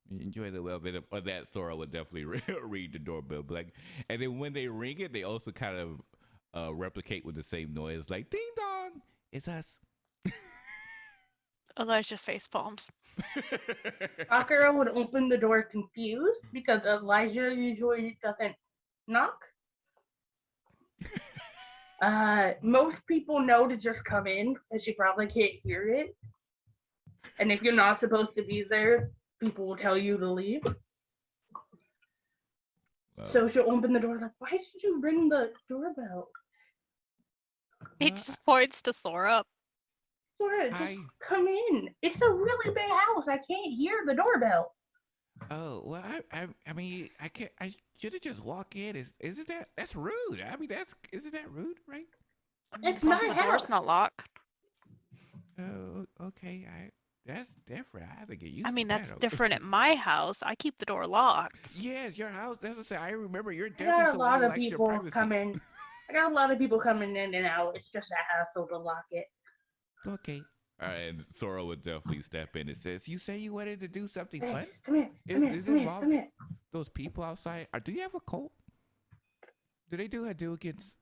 enjoy the well bit of that. Sora would definitely read the doorbell, and then when they ring it, they also kind of replicate with the same noise, like ding dong, it's us. Elijah face palms. Sakura would open the door confused because Elijah usually doesn't knock. Most people know to just come in because she probably can't hear it. And if you're not supposed to be there, people will tell you to leave. So she'll open the door like, why did you ring the doorbell? He just points to Sora. Sora, just come in. It's a really big house. I can't hear the doorbell. Oh well, I mean I can't. I should have just walked in. Isn't that's rude? I mean isn't that rude, right? I mean, It's as long as my the door's house. not locked. Oh, okay. That's different. I have to get used. I mean, to that's that. different at my house. I keep the door locked. Yes, your house. That's what I say. I remember you're I definitely got a someone lot who of likes your people privacy. coming. I got a lot of people coming in and out. It's just a hassle to lock it. Okay. All right, and Sora would definitely step in and says, "You say you wanted to do something Hey, fun? come here. Come here. Is Come here. involved Come here. those people outside? Do you have a cult? Do they do Hadoukens?"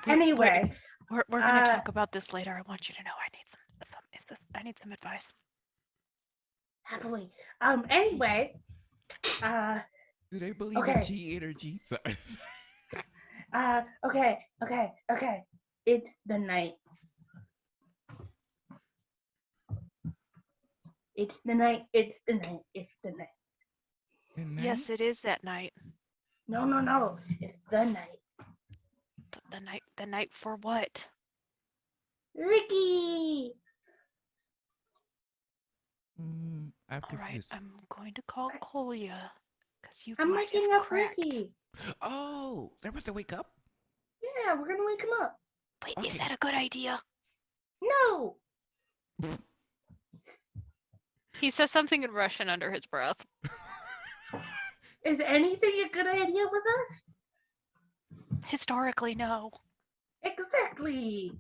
Anyway, We're gonna talk about this later. I want you to know I need some advice. happily. Anyway, Do they believe okay. in G energy? Sorry. Okay. It's the night. It's the night. It's the night. It's the night. The night? Yes, it is that night. No. It's the night. The night for what? Ricky. I'm All right, confused. I'm going to call Kolya because you I'm might waking have up cracked. Ricky. Oh, they're about to wake up? Yeah, we're gonna wake him up. Wait, Okay. is that a good idea? No. He says something in Russian under his breath. Is anything a good idea with us? Historically, no. Exactly.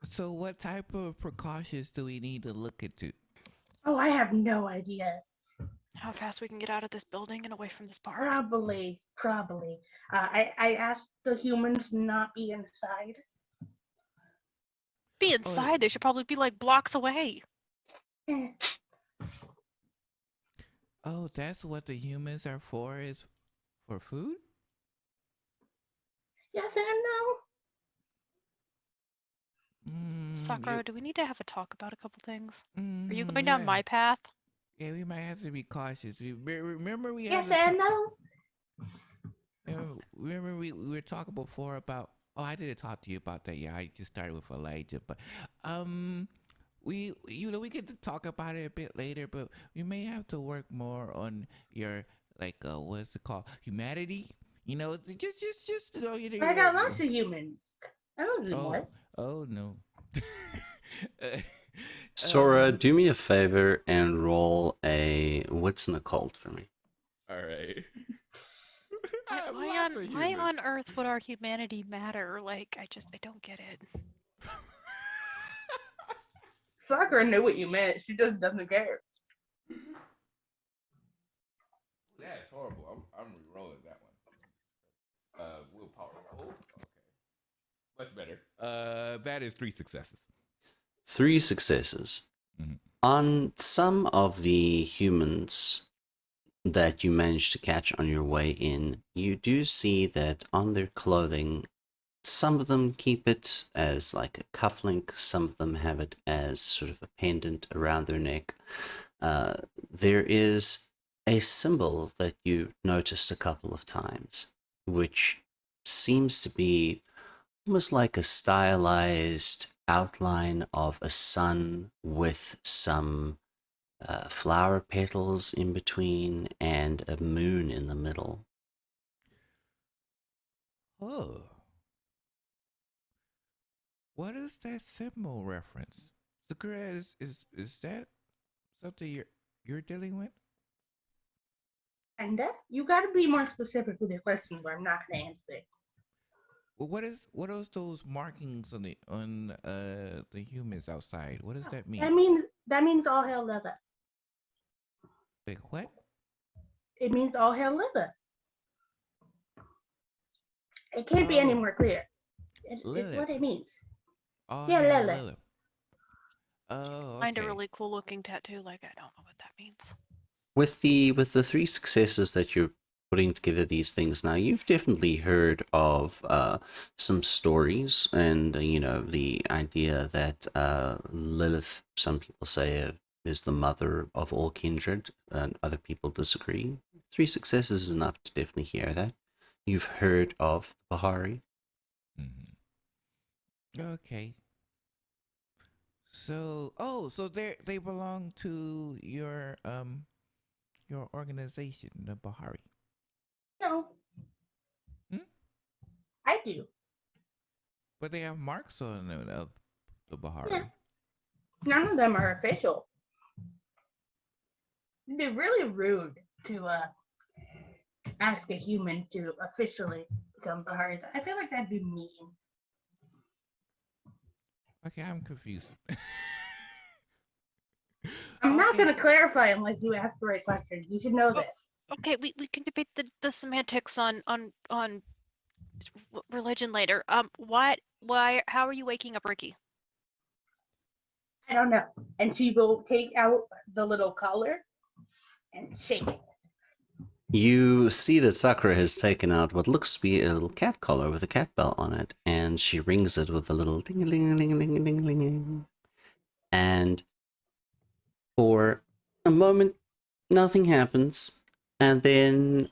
So what type of precautions do we need to look into? Oh, I have no idea. How fast we can get out of this building and away from this park? Probably. I asked the humans not be inside. Be inside. They should probably be like blocks away. Eh. Oh, that's what the humans are for, is for food? Yes and Sakura, do we need to have a talk about a couple things? Mm, Are you going down my path? Yeah, we might have to be cautious. Remember we no. had Yes and no. remember we were talking before about. Oh, I didn't talk to you about that. Yeah, I just started with Elijah, but we could talk about it a bit later. But we may have to work more on your what's it called, humanity. Just I got lots of humans. I don't do what. Oh no. Sora, do me a favor and roll a wits in a cult for me. All right. Why on earth would our humanity matter? Like, I don't get it. Sakura knew what you meant. She just doesn't care. That's horrible. I'm re-rolling that one. Willpower. Oh, okay. Much better. That is 3 successes. 3 successes. Mhm. On some of the humans that you managed to catch on your way in, you do see that on their clothing, some of them keep it as like a cufflink, some of them have it as sort of a pendant around their neck. There is a symbol that you noticed a couple of times, which seems to be almost like a stylized outline of a sun with some flower petals in between and a moon in the middle. Oh. What is that symbol reference? Sakura, is that something you're dealing with? Kinda. You gotta be more specific with your questions, or I'm not gonna answer it. Well, what is those markings on the humans outside? What does that mean? That means all hell leather. Like what? It means all hell leather. It can't be any Oh, more clear. It's Lilith. what it means. Oh Yeah, yeah, Lilith. Lilith. Oh, Find a okay. really cool looking tattoo. Like I don't know what that means. With the 3 successes that you're putting together these things now, you've definitely heard of some stories, and you know the idea that Lilith, some people say, is the mother of all kindred, and other people disagree. 3 successes is enough to definitely hear that. You've heard of the Bahari. Okay. So, so they belong to your organization, the Bahari. No, Hmm? I do. But they have marks on them of the Bahari. Yeah. None of them are official. It'd be really rude to ask a human to officially become Bahari. I feel like that'd be mean. Okay, I'm confused. I'm not Okay. gonna clarify unless you ask the right question. You should know Oh, this. Okay, we can debate the semantics on religion later. Why how are you waking up Ricky? I don't know. And she will take out the little collar and shake it. You see that Sakura has taken out what looks to be a little cat collar with a cat bell on it, and she rings it with a little ding-a-ling-a-ling-a-ling-a-ling. And for a moment, nothing happens, and then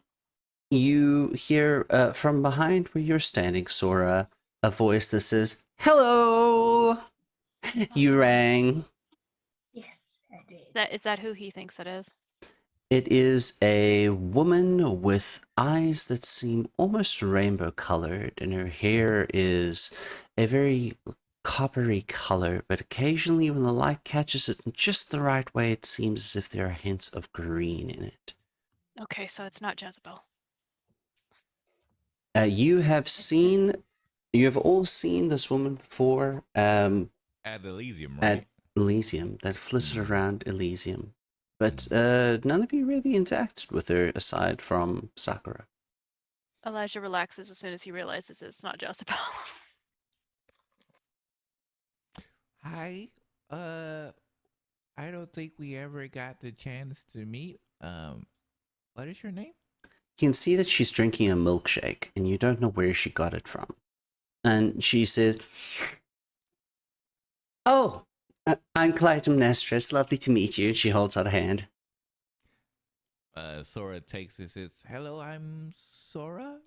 you hear from behind where you're standing, Sora, a voice that says, "Hello! You rang." Yes, I did. Is that who he thinks it is? It is a woman with eyes that seem almost rainbow colored, and her hair is a very coppery color, but occasionally when the light catches it in just the right way, it seems as if there are hints of green in it. Okay, so it's not Jezebel. You have all seen this woman before At Elysium, at right? Elysium, that flitted Mhm. around Elysium. But none of you really interacted with her aside from Sakura. Elijah relaxes as soon as he realizes it's not Jezebel. Hi. I don't think we ever got the chance to meet. What is your name? You can see that she's drinking a milkshake, and you don't know where she got it from. And she says, "Oh, I'm Clytemnestra. It's lovely to meet you." And she holds out a hand. Sora takes it, says, "Hello, I'm Sora.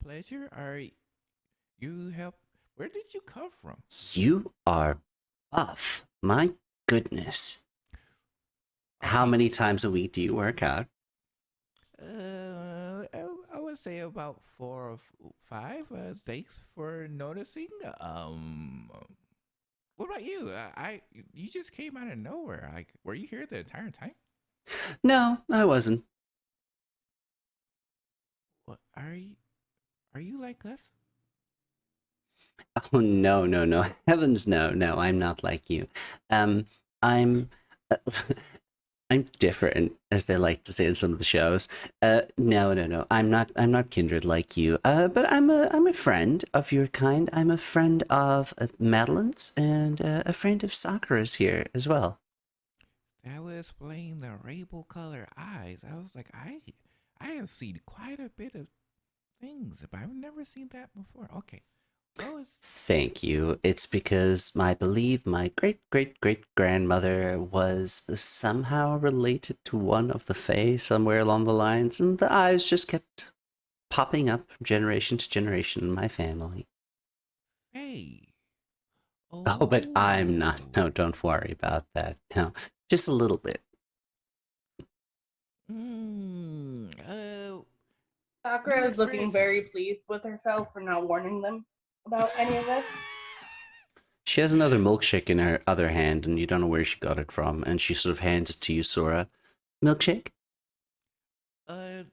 Pleasure. Are you help? Where did you come from?" You are buff. My goodness. How Okay. many times a week do you work out? I would say about 4 or 5. Thanks for noticing. What about you? You just came out of nowhere. Like, were you here the entire time? No, I wasn't. What are you? Are you like us? Oh no, no, no. Heavens no, no, I'm not like you. I'm I'm different, as they like to say in some of the shows. No, no, no. I'm not kindred like you. But I'm a friend of your kind. I'm a friend of Madeline's and a friend of Sakura's here as well. That would explain the rainbow color eyes. I was like, I have seen quite a bit of things, but I've never seen that before. Okay. Well, it's Thank you. It's because I believe my great great great grandmother was somehow related to one of the Fae somewhere along the lines, and the eyes just kept popping up from generation to generation in my family. hey. Oh, but I'm Oh. not. No, don't worry about that. No, just a little bit. Mm, Sakura new is looking experiences. very pleased with herself for not warning them about any of this. She has another milkshake in her other hand, and you don't know where she got it from, and she sort of hands it to you, Sora. Milkshake? Uh,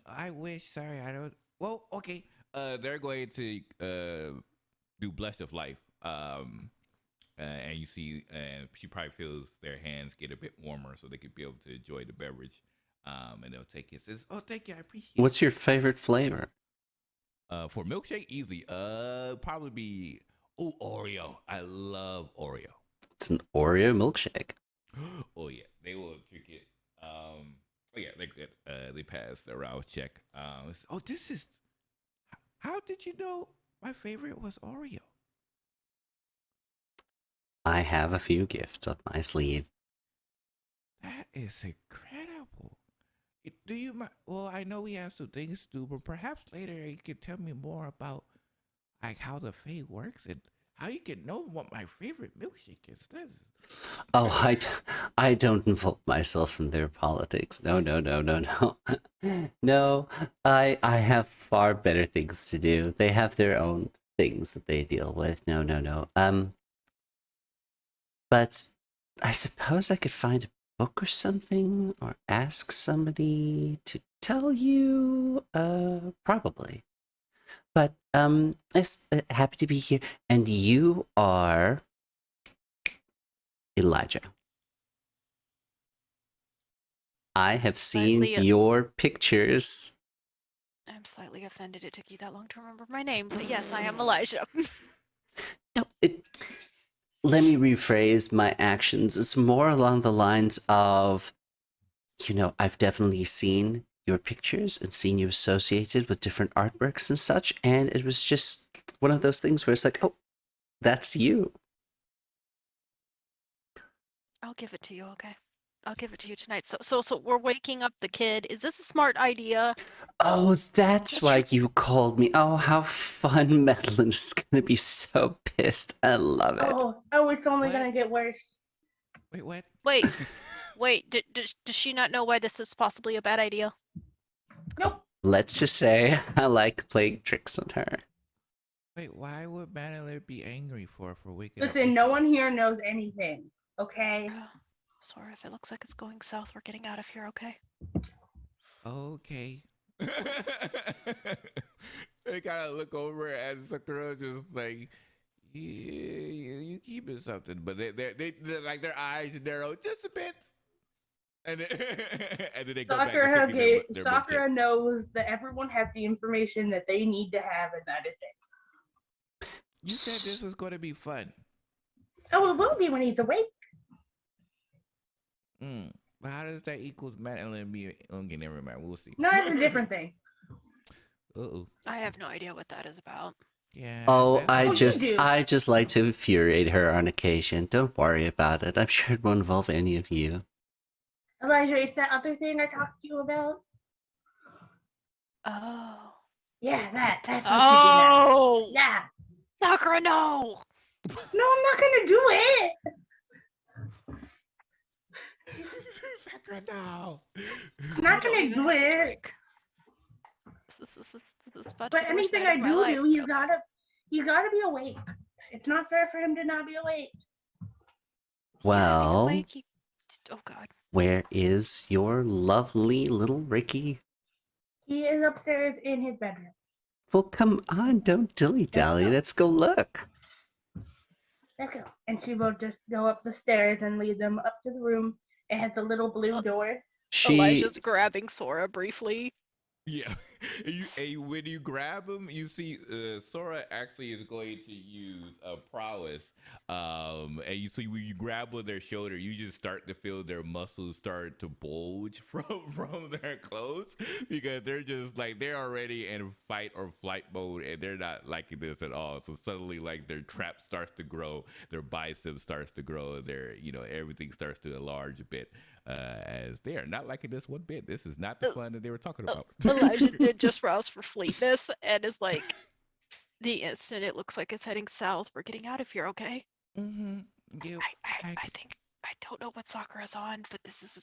I wish. Sorry, I don't. Well, okay. They're going to do blessed of life. And you see, she probably feels their hands get a bit warmer, so they could be able to enjoy the beverage. And they'll take it. Says, "Oh, thank you, I appreciate it." What's your favorite flavor? For milkshake, easy. Probably be Oreo. I love Oreo. It's an Oreo milkshake. Oh yeah, they will drink it. Oh yeah, they could. They passed the rouse check. Oh, this is. How did you know my favorite was Oreo? I have a few gifts up my sleeve. That is incredible. Do you mind? Well, I know we have some things to do, but perhaps later you could tell me more about like how the Fae works and how you can know what my favorite milkshake is. Oh, I don't involve myself in their politics. No, no, no, no, no. No, I have far better things to do. They have their own things that they deal with. No, no, no. But I suppose I could find a book or something, or ask somebody to tell you. Probably. But it's happy to be here. And you are Elijah. I have seen Slightly- your pictures. I'm slightly offended it took you that long to remember my name, but yes, I am Elijah. No, let me rephrase my actions. It's more along the lines of, I've definitely seen your pictures and seen you associated with different artworks and such, and it was just one of those things where it's like, oh, that's you. I'll give it to you, okay? I'll give it to you tonight. So we're waking up the kid. Is this a smart idea? Oh, that's Get why your- you called me. Oh, how fun. Madeline's gonna be so pissed. I love it. Oh, it's only What? gonna get worse. Wait, what? Wait, wait. Does she not know why this is possibly a bad idea? Nope. Let's just say I like playing tricks on her. Wait, why would Madeline be angry for waking up? Listen, no one here knows anything. Okay. Sora, if it looks like it's going south, we're getting out of here, okay? Okay. They kind of look over at Sakura, just like, yeah, you keeping something, but they're like their eyes narrow just a bit, and then, and then they go back to Sakura, sipping their Sakura milkshake. knows that everyone has the information that they need to have, and that is it. You said this was going to be fun. Oh, it will be when he's awake. But how does that equals Madeline be? Okay, never mind. We'll see. No, it's a different thing. Uh-oh. I have no idea what that is about. Yeah. Oh, that's- you do. I just like to infuriate her on occasion. Don't worry about it. I'm sure it won't involve any of you. Elijah, it's that other thing I talked to you about? Oh. Yeah, that's what she did now. Oh! Yeah. Sakura, no! No, I'm not gonna do it. Sakura, no. I'm not You don't gonna even do have to it. drink. This is about to But be the worst anything night I of my do, life. he's gotta be awake. It's not fair for him to not be awake. Well, He's awake. Oh god. where is your lovely little Ricky? He is upstairs in his bedroom. Well, come on, don't dilly-dally. Let's go look. Let's go. And she will just go up the stairs and lead them up to the room. It has a little blue door. She Elijah's grabbing Sora briefly. Yeah, and when you grab him, you see Sora actually is going to use a prowess. And you see when you grab on their shoulder, you just start to feel their muscles start to bulge from their clothes because they're just like they're already in fight or flight mode and they're not liking this at all. So suddenly, like their trap starts to grow, their biceps starts to grow, their everything starts to enlarge a bit. As they are not liking this one bit. This is not the fun that they were talking about. Elijah did just rouse for fleetness and is like, the instant it looks like it's heading south, we're getting out of here, okay? Mm-hmm. Yep. I think, I don't know what Sakura's on, but it's,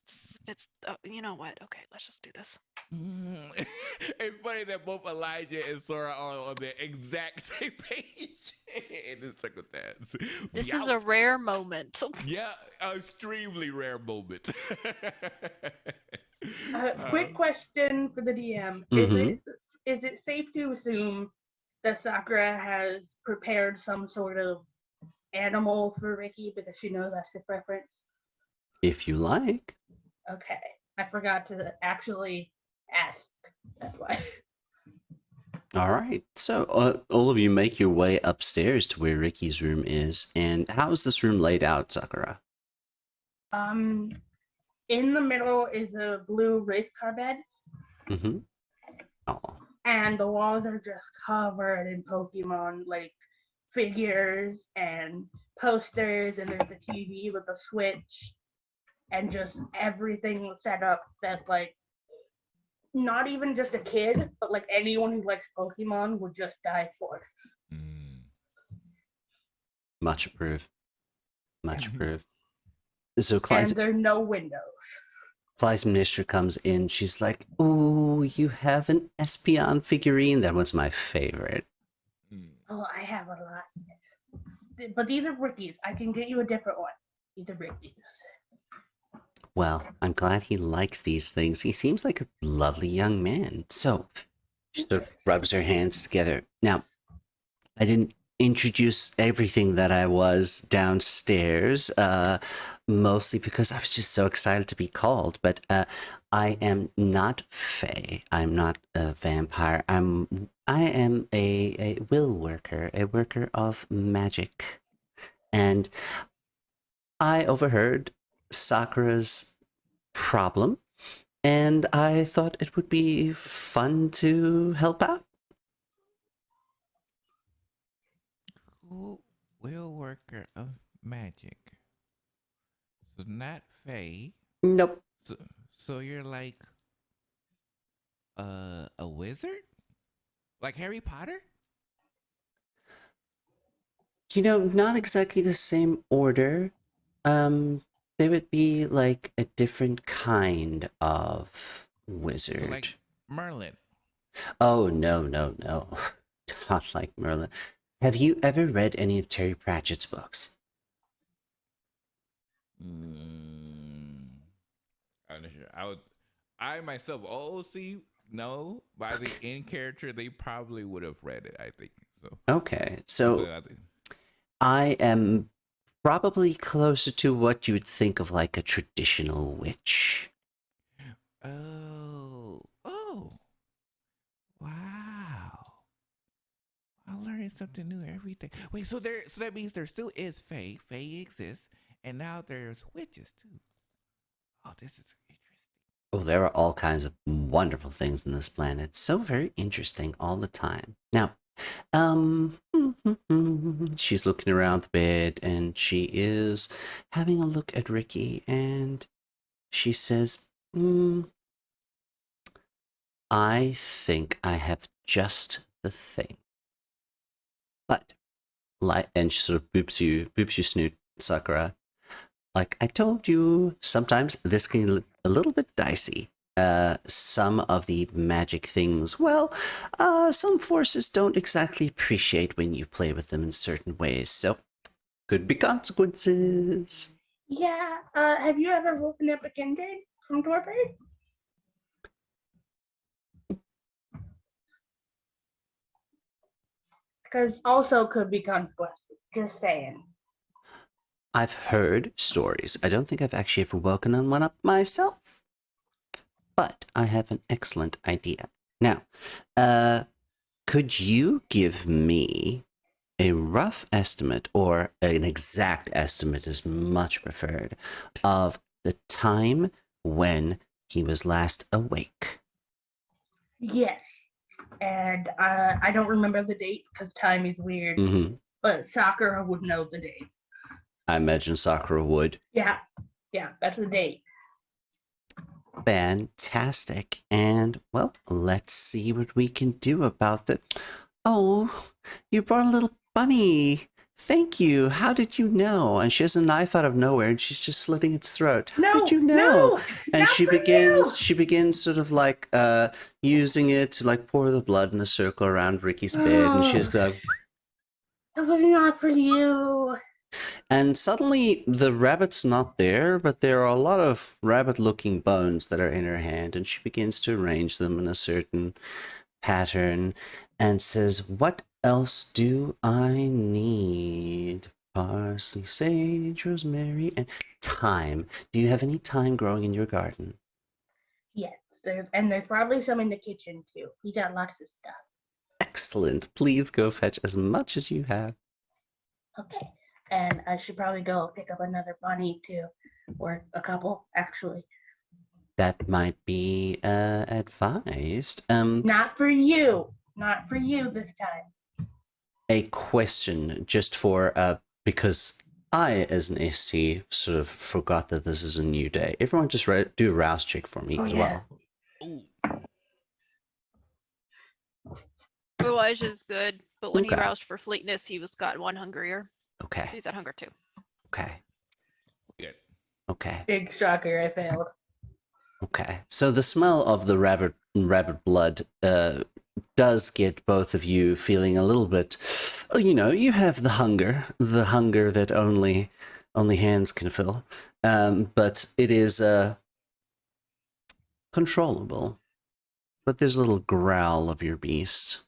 you know what? Okay, let's just do this. Mhm. It's funny that both Elijah and Sora are on the exact same page in this circumstance. This We is a out. rare moment. Yeah, extremely rare moment. Quick question for the DM: Is it safe to assume that Sakura has prepared some sort of animal for Ricky because she knows that's the preference? if you like. Okay, I forgot to actually ask. That's why. All right. So all of you make your way upstairs to where Ricky's room is. And how is this room laid out, Sakura? In the middle is a blue race car bed, Mm-hmm. Oh. and the walls are just covered in Pokemon like figures and posters, and there's a TV with a switch, and just everything set up that like not even just a kid, but like anyone who likes Pokemon would just die for. Mm. Much approved. Much approved. So And there are no windows. Clytemnestra comes in. She's like, "Oh, you have an Espeon figurine. That was my favorite." Mm. Oh, I have a lot. But these are Ricky's. I can get you a different one. These are Ricky's. Well, I'm glad he likes these things. He seems like a lovely young man. So, she sort of rubs her hands together. Now, I didn't introduce everything that I was downstairs, mostly because I was just so excited to be called. But I am not Fae. I'm not a vampire. I am a will worker, a worker of magic. And I overheard Sakura's problem, and I thought it would be fun to help out. Cool. Will worker of magic. So not Fae. Nope. So you're like a wizard? Like Harry Potter? Not exactly the same order. They would be like a different kind of wizard. So like Merlin. Oh, no. Not like Merlin. Have you ever read any of Terry Pratchett's books? I'm not sure. I myself, OOC, no. By the in character, they probably would have read it, I think. So Okay, so I think. I am probably closer to what you would think of like a traditional witch. Oh. Wow. I'm learning something new every day. Wait, so that means there still is Fae. Fae exists, and now there's witches too. Oh, this is interesting. Oh, there are all kinds of wonderful things in this planet. So very interesting all the time. Now, she's looking around the bed and she is having a look at Ricky and she says, I think I have just the thing. But, and she sort of boops your snoot, Sakura. Like I told you, sometimes this can get a little bit dicey. Some of the magic things, well, some forces don't exactly appreciate when you play with them in certain ways, so could be consequences. Yeah, have you ever woken up a kindred from Torpor? Because also could be consequences. Just saying. I've heard stories. I don't think I've actually ever woken on one up myself. But I have an excellent idea. Now, could you give me a rough estimate, or an exact estimate is much preferred, of the time when he was last awake? Yes. And I don't remember the date because time is weird. Mm-hmm. But Sakura would know the date. I imagine Sakura would. Yeah. Yeah, that's the date. Fantastic. And, well, let's see what we can do about that. Oh, you brought a little bunny. Thank you. How did you know? And she has a knife out of nowhere and she's just slitting its throat. How No, did you know? no, And not she for begins you. she begins sort of like using it to like pour the blood in a circle around Ricky's bed, and she's like, It was not for you. and suddenly the rabbit's not there, but there are a lot of rabbit-looking bones that are in her hand, and she begins to arrange them in a certain pattern and says, "What else do I need? Parsley, sage, rosemary, and thyme. Do you have any thyme growing in your garden?" Yes, there's probably some in the kitchen too. We got lots of stuff. Excellent. Please go fetch as much as you have. Okay. And I should probably go pick up another bunny too. Or a couple, actually. That might be advised. Not for you. Not for you this time. A question just for because I, as an ST, sort of forgot that this is a new day. Everyone just do a rouse check for me as well. Ooh. Elijah's good, but when he Okay. roused for fleetness, he was got one hungrier. So Okay. he's at hunger 2. Okay. Yeah. Okay. Big shocker, I failed. Okay. So the smell of the rabbit blood does get both of you feeling a little bit, you have the hunger that only hands can fill. But it is controllable. But there's a little growl of your beast.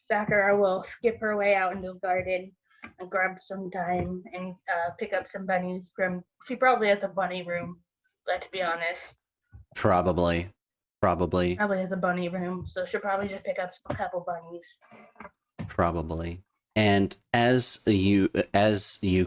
Sakura will skip her way out into the garden and grab some thyme and pick up some bunnies from. She probably has a bunny room. Let's be honest. Probably. Probably has a bunny room, so she'll probably just pick up a couple bunnies. Probably. And as you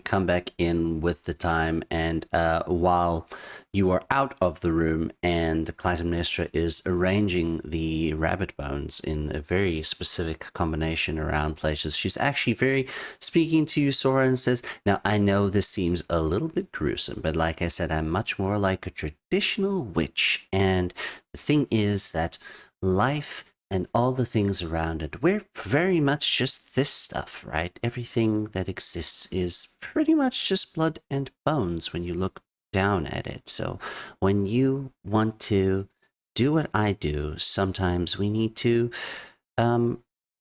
come back in with the time, and while you are out of the room and Clytemnestra is arranging the rabbit bones in a very specific combination around places, she's actually speaking to you, Sora, and says, "Now, I know this seems a little bit gruesome, but like I said, I'm much more like a traditional witch. And the thing is that life and all the things around it, we're very much just this stuff, right? Everything that exists is pretty much just blood and bones when you look down at it. So when you want to do what I do, sometimes we need to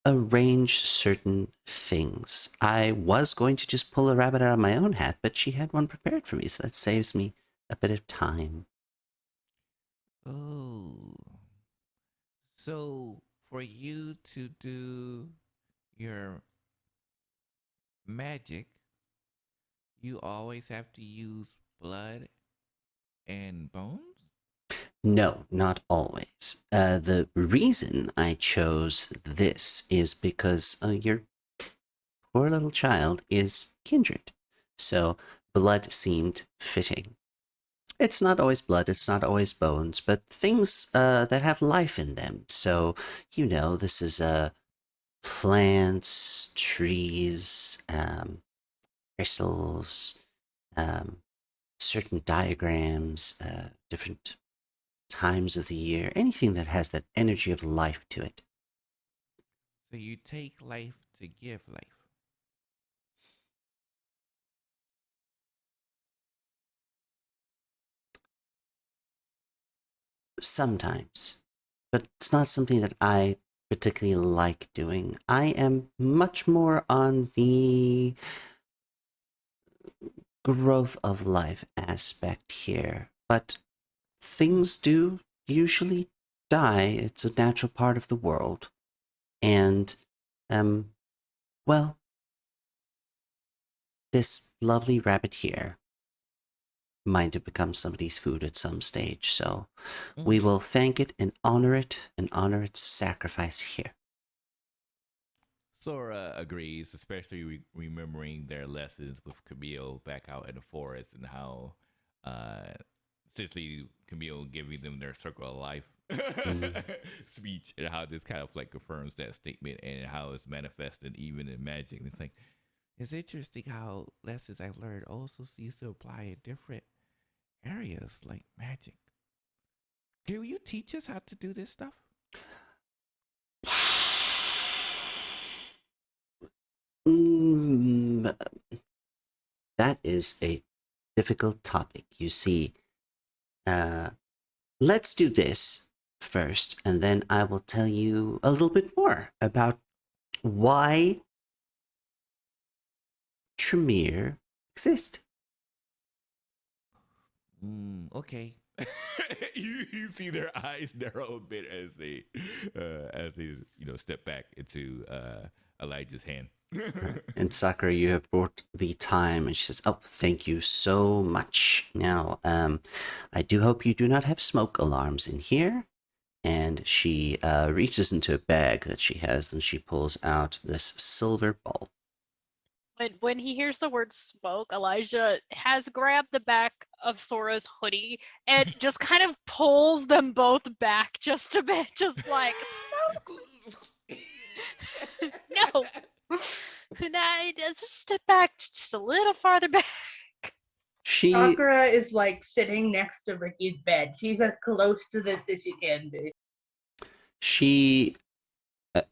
arrange certain things. I was going to just pull a rabbit out of my own hat, but she had one prepared for me, so that saves me a bit of time." Oh. So for you to do your magic, you always have to use blood and bones? No, not always. The reason I chose this is because your poor little child is kindred. So blood seemed fitting. It's not always blood, it's not always bones, but things that have life in them. So, this is plants, trees, crystals, certain diagrams, different times of the year, anything that has that energy of life to it. So you take life to give life. Sometimes, but it's not something that I particularly like doing. I am much more on the growth of life aspect here, but things do usually die. It's a natural part of the world. And, well, this lovely rabbit here might become somebody's food at some stage. So we will thank it and honor its sacrifice here. Sora agrees, especially remembering their lessons with Camille back out in the forest and how, essentially, Camille giving them their circle of life speech, and how this kind of like confirms that statement and how it's manifested even in magic. It's like, it's interesting how lessons I've learned also seems to apply in different areas like magic. Can you teach us how to do this stuff? That is a difficult topic. You see, let's do this first, and then I will tell you a little bit more about why Tremere exist. Okay. you see their eyes narrow a bit as they step back into Elijah's hand. And Sakura, you have brought the time, and she says, "Oh, thank you so much. Now, I do hope you do not have smoke alarms in here." And she reaches into a bag that she has, and she pulls out this silver bowl. When he hears the word smoke, Elijah has grabbed the back of Sora's hoodie and just kind of pulls them both back just a bit, just like, no. Just step back just a little farther back. Sakura is like sitting next to Ricky's bed. She's as close to this as she can be. She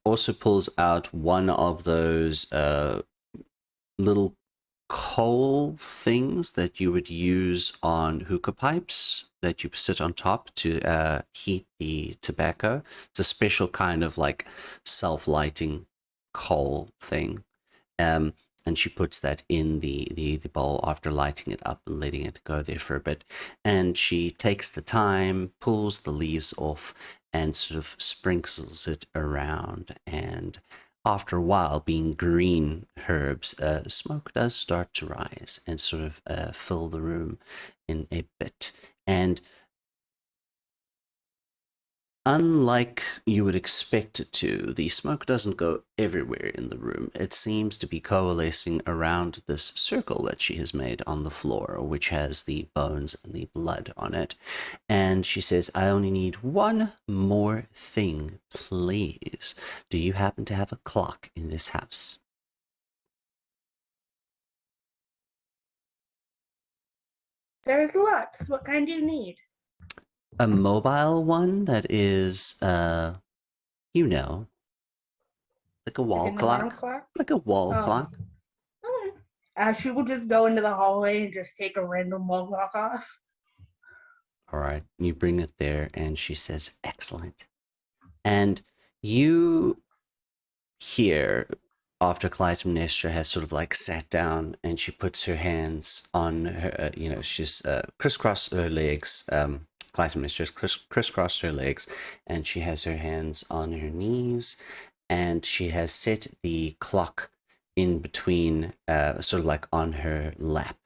also pulls out one of those little coal things that you would use on hookah pipes that you sit on top to heat the tobacco. It's a special kind of like self-lighting coal thing. And she puts that in the bowl after lighting it up and letting it go there for a bit. And she takes the time, pulls the leaves off, and sort of sprinkles it around. And after a while, being green herbs, smoke does start to rise and sort of fill the room in a bit. And unlike you would expect it to, the smoke doesn't go everywhere in the room. It seems to be coalescing around this circle that she has made on the floor, which has the bones and the blood on it. And she says, "I only need one more thing, please. Do you happen to have a clock in this house?" There's lots. What kind do you need? A mobile one that is, like a wall Like an alarm clock. clock? Like a wall Oh. clock. Okay. She will just go into the hallway and just take a random wall clock off. All right, you bring it there, and she says, "Excellent." And you hear, after Clytemnestra has sort of like sat down, and she puts her hands on her, she's crisscrossed her legs. Clytemnestra's crisscrossed her legs, and she has her hands on her knees, and she has set the clock in between, sort of like on her lap.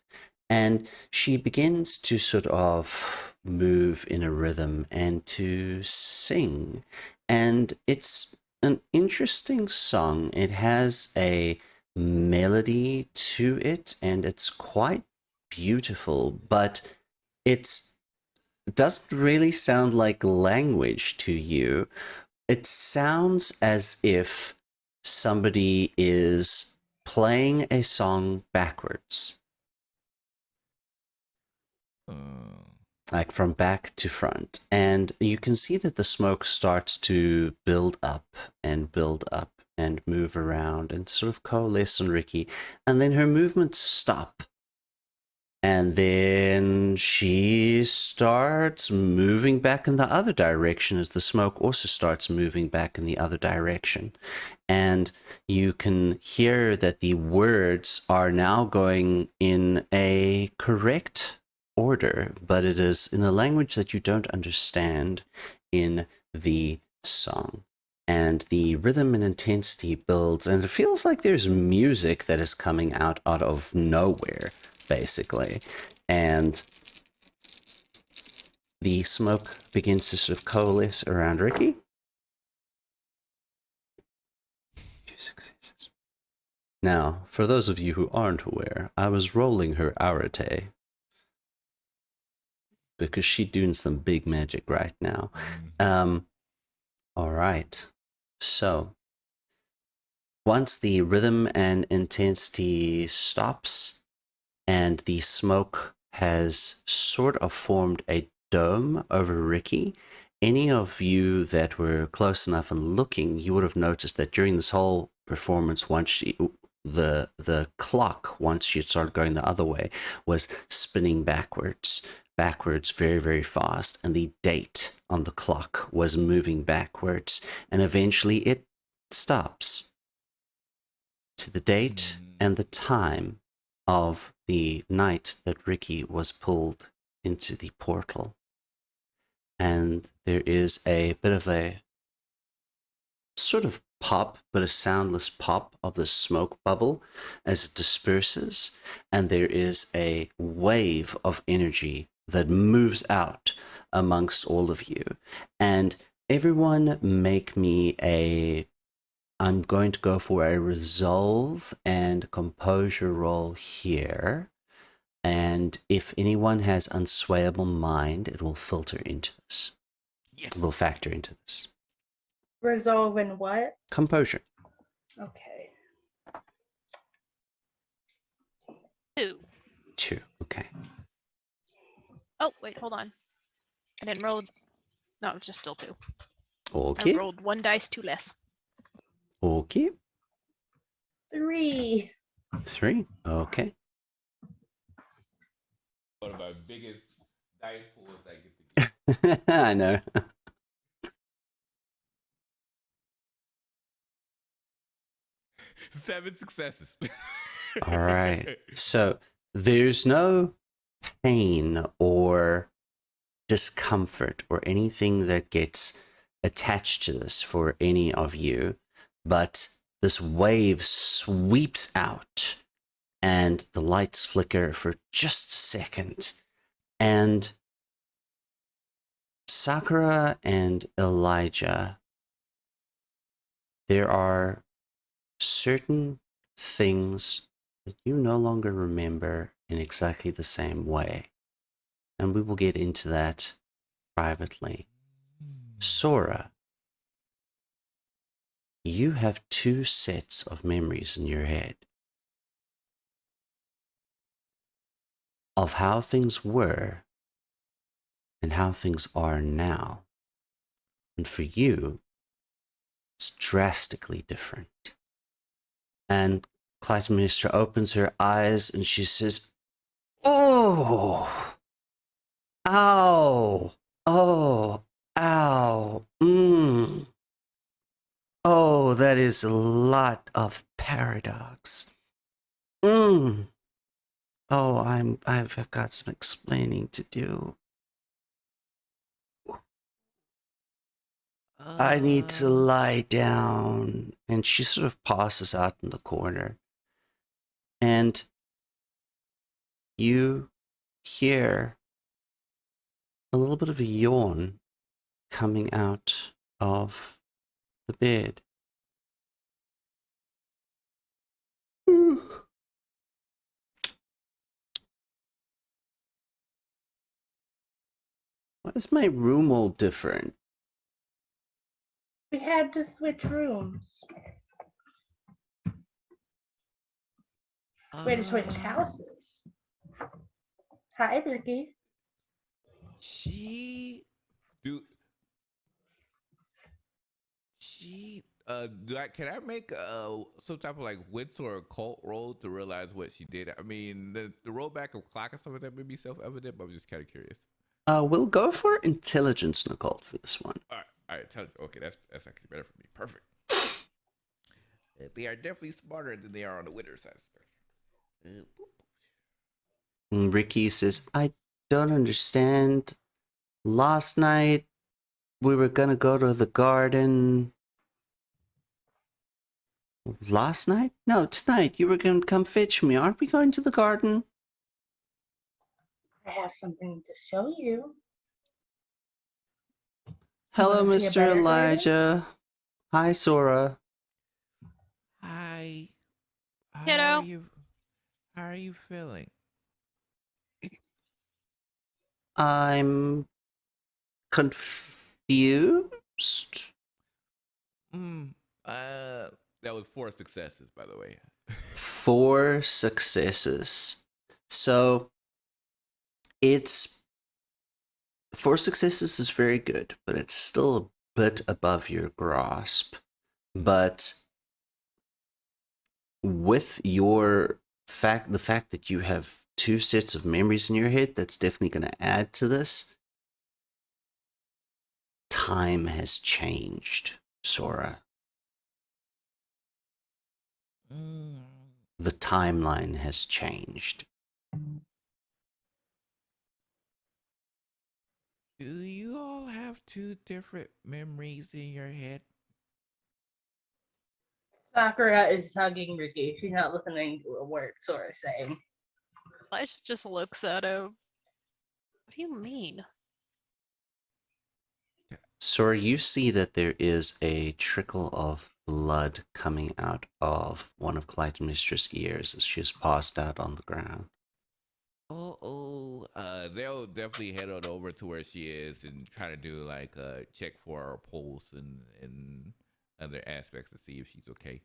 And she begins to sort of move in a rhythm and to sing. And it's an interesting song. It has a melody to it, and it's quite beautiful, but it doesn't really sound like language to you. It sounds as if somebody is playing a song backwards. Like from back to front. And you can see that the smoke starts to build up and move around and sort of coalesce on Ricky. And then her movements stop. And then she starts moving back in the other direction as the smoke also starts moving back in the other direction. And you can hear that the words are now going in a correct order, but it is in a language that you don't understand, in the song. And the rhythm and intensity builds, and it feels like there's music that is coming out of nowhere, basically. And the smoke begins to sort of coalesce around Ricky. 2 successes. Now, for those of you who aren't aware, I was rolling her arete because she's doing some big magic right now. All right. So, once the rhythm and intensity stops and the smoke has sort of formed a dome over Ricky, any of you that were close enough and looking, you would have noticed that during this whole performance, once the clock, once she started going the other way, was spinning backwards very, very fast, and the date on the clock was moving backwards, and eventually it stops to the date and the time of the night that Ricky was pulled into the portal. And there is a bit of a sort of pop, but a soundless pop of the smoke bubble as it disperses, and there is a wave of energy that moves out amongst all of you. And everyone make me I'm going to go for a resolve and composure roll here. And if anyone has unswayable mind, it will filter into this. Yes. It will factor into this. Resolve and what? Composure. Okay. 2. 2. Okay. Oh, wait, hold on. I didn't roll. No, it's just still 2. Okay. I rolled 1 dice, 2 less. Okay. 3. 3. Okay. One of my biggest dice pools I get to get. I know. 7 successes. All right. So there's no pain or discomfort or anything that gets attached to this for any of you, but this wave sweeps out and the lights flicker for just a second, and Sakura and Elijah, there are certain things that you no longer remember in exactly the same way, and we will get into that privately. Sora, you have 2 sets of memories in your head of how things were and how things are now. And for you, it's drastically different. And Clytemnestra opens her eyes and she says, "Oh, ow, oh, ow, oh, that is a lot of paradox. Oh, I've got some explaining to do. I need to lie down." And she sort of passes out in the corner. And you hear a little bit of a yawn coming out of the bed. Why is my room all different? We had to switch rooms. We had to switch houses. Hi, Ricky. She do she can I make some type of like wits or occult roll to realize what she did? I mean, the rollback of clock and stuff like that may be self-evident, but I'm just kind of curious. We'll go for intelligence, Nicole, for this one. All right, tell us. Okay, that's actually better for me. Perfect. They are definitely smarter than they are on the winner side. And Ricky says, "I don't understand. Last night, we were gonna go to the garden last night? No, tonight. You were gonna come fetch me. Aren't we going to the garden? I have something to show you. Hello, Wanna see a Mr. better garden? Elijah. Hi, Sora. Hi. How Kiddo. are you? How are you feeling? I'm confused. That was 4 successes, by the way. 4 successes. So it's 4 successes is very good, but it's still a bit above your grasp. But with the fact that you have 2 sets of memories in your head, that's definitely going to add to this. Time has changed, Sora. The timeline has changed. Do you all have 2 different memories in your head? Sakura is tugging Ricky. She's not listening to a word Sora's saying. Elijah just looks at him. What do you mean? Sora, you see that there is a trickle of blood coming out of one of Clytemnestra's ears as she is passed out on the ground. They'll definitely head on over to where she is and try to do like a check for her pulse and other aspects to see if she's okay.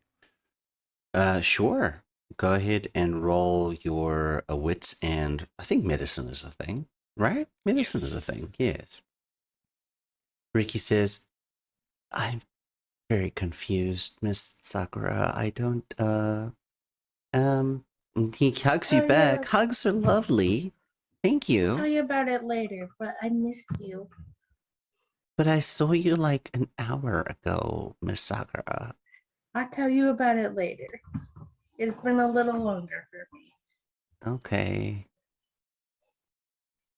Sure. Go ahead and roll your wits, and I think medicine is a thing, right? Medicine is a thing, yes. Ricky says, I'm very confused, Miss Sakura. I don't, he hugs you Oh, back. yeah. Hugs are lovely. Thank I'll tell you. you about it later, but I missed you. But I saw you like an hour ago, Miss Sakura. I'll tell you about it later. It's been a little longer for me. Okay.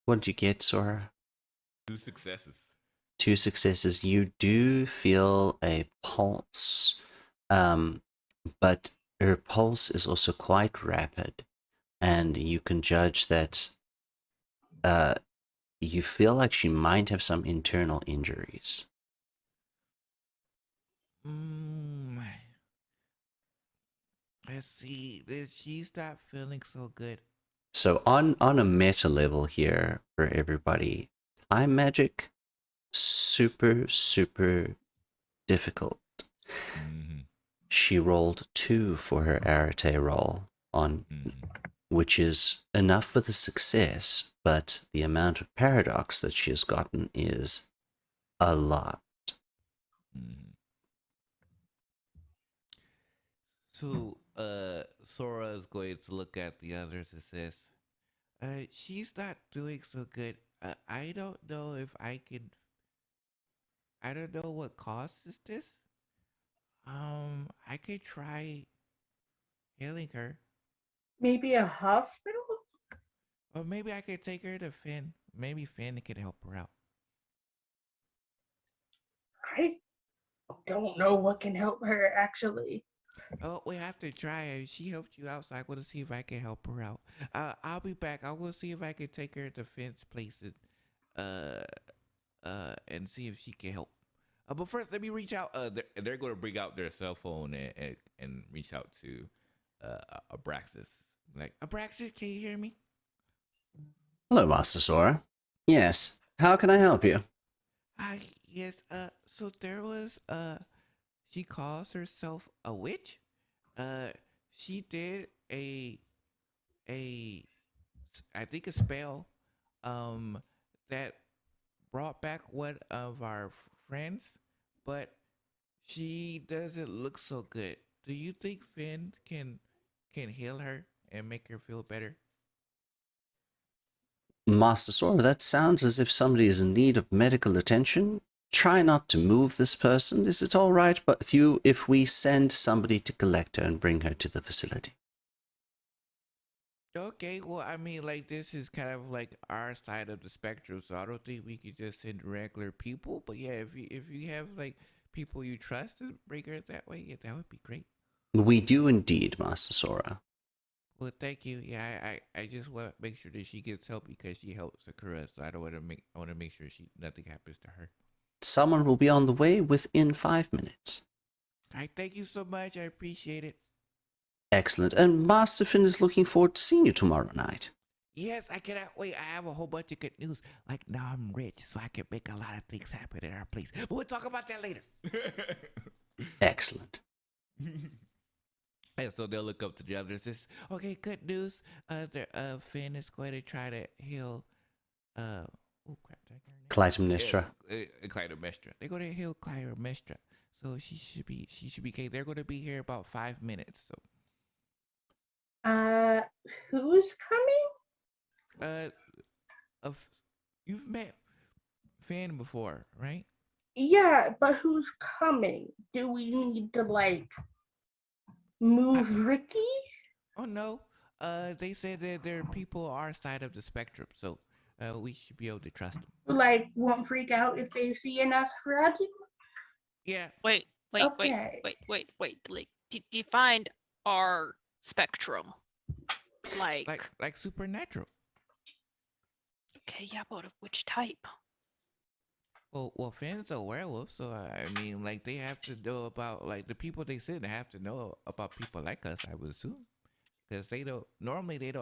What did you get, Sora? 2 successes. 2 successes. You do feel a pulse, but her pulse is also quite rapid, and you can judge that you feel like she might have some internal injuries. Let's see. She's not feeling so good. So on a meta level here for everybody, time magic, super difficult. She rolled 2 for her arete roll on, which is enough for the success, but the amount of paradox that she has gotten is a lot. So, Sora is going to look at the others and says, she's not doing so good. I don't know if I can. I don't know what causes this. I could try healing her, Maybe a hospital? or maybe I could take her to Finn. Maybe Finn can help her out. I don't know what can help her, actually. Oh, we have to try her. She helped you out, so I want to see if I can help her out. I'll be back. I will see if I can take her to Finn's place and see if she can help. But first, let me reach out. They're going to bring out their cell phone and reach out to Abraxas. Like, Abraxas, can you hear me? Hello, Master Sora. Yes, how can I help you? Yes. So there was she calls herself a witch. She did I think a spell, that brought back one of our friends, but she doesn't look so good. Do you think Finn can heal her and make her feel better? Master Sora, that sounds as if somebody is in need of medical attention. Try not to move this person. Is it all right with you if we send somebody to collect her and bring her to the facility? Okay, well, I mean, like this is kind of like our side of the spectrum, so I don't think we could just send regular people. But yeah, if you have like people you trust to bring her that way, yeah, that would be great. We do indeed, Master Sora. Well, thank you. Yeah, I just want to make sure that she gets help because she helps Sakura, so I want to make sure she nothing happens to her. Someone will be on the way within 5 minutes. I thank you so much. I appreciate it. Excellent. And Master Finn is looking forward to seeing you tomorrow night. Yes, I cannot wait. I have a whole bunch of good news. Like now I'm rich, so I can make a lot of things happen at our place. But we'll talk about that later. Excellent. And so they'll look up to the others. Okay, good news. Finn is going to try to heal. Oh crap! Did I get her name? Clytemnestra. Clytemnestra. They're going to heal Clytemnestra, so she should be okay. They're going to be here about 5 minutes. So Who's coming? You've met Finn before, right? Yeah, but who's coming? Do we need to like move Ricky? Oh no. They said that there are people our side of the spectrum, so we should be able to trust them. Like, won't freak out if they see an Masquerade? Yeah. Wait. Okay. Like, define our spectrum. Like supernatural. Okay, yeah, but of which type? Well, Finn's a werewolf, so I mean, like they have to know about like the people they send have to know about people like us. I would assume, because they don't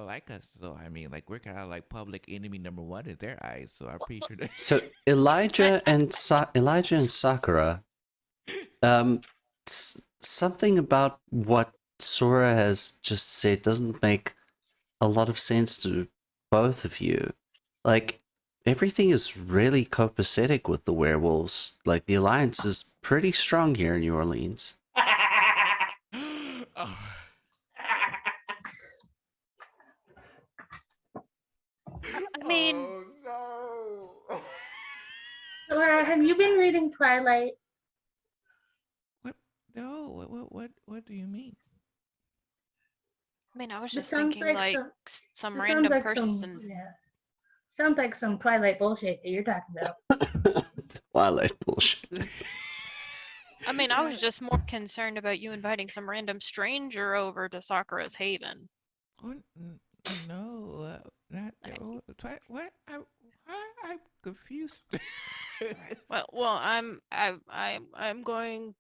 like us. So I mean, like we're kind of like public enemy number one in their eyes. So I'm pretty sure. So Elijah and Sakura, something about what Sora has just said doesn't make a lot of sense to both of you. Like, everything is really copacetic with the werewolves. Like, the alliance is pretty strong here in New Orleans. Oh. I mean, Oh, no. Sora, have you been reading Twilight? What? No. What do you mean? I was It just sounds thinking like like some it sounds random like person. Sounds like some Twilight bullshit that you're talking about. Twilight bullshit. I was just more concerned about you inviting some random stranger over to Sakura's haven. Oh, no, not what? I'm confused. Well, I'm going.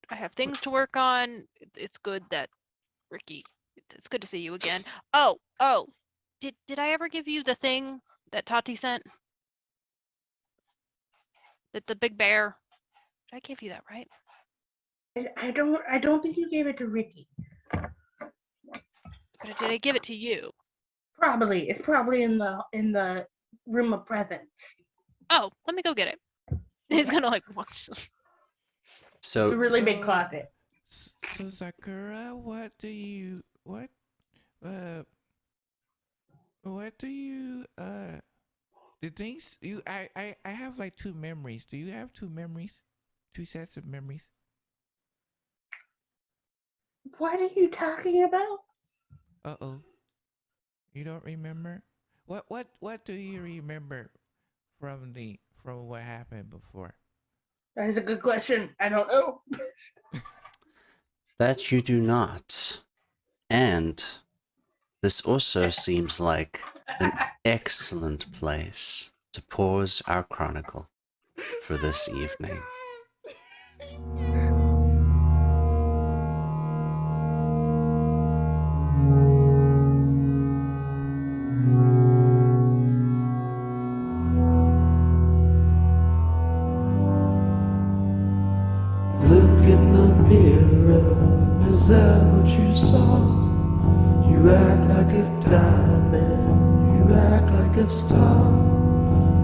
I have things to work on. It's good that Ricky. It's good to see you again. Oh. Did I ever give you the thing that Tati sent? The big bear. Did I give you that right? I don't think you gave it to Ricky. But did I give it to you? Probably. It's probably in the room of presents. Oh, let me go get it. He's gonna like watch. It's a So, really big closet. So Sakura, what do you the things you I have like two memories. Do you have two memories? Two sets of memories? What are you talking about? Uh-oh. You don't remember? What do you remember from what happened before? That is a good question. I don't know. that you do not. And this also seems like an excellent place to pause our chronicle for this evening. Look in the mirror, is that what you saw? You act like a diamond, you act like a star.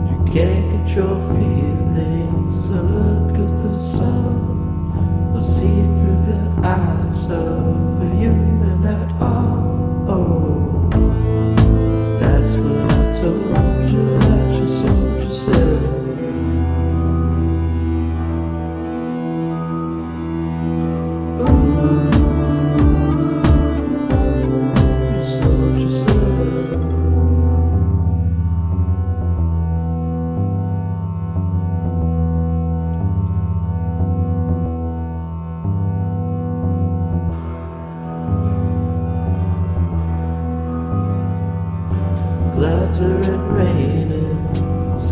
You can't control feelings to look at the sun, or see through the eyes of a human at all. Oh, that's what I told you, that you sold yourself. You sold yourself.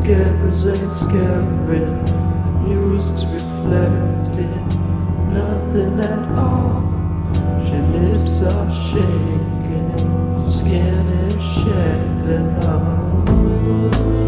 together's ain't scary. The music's reflected, nothing at all. She lips are shaking, skin is shedding off.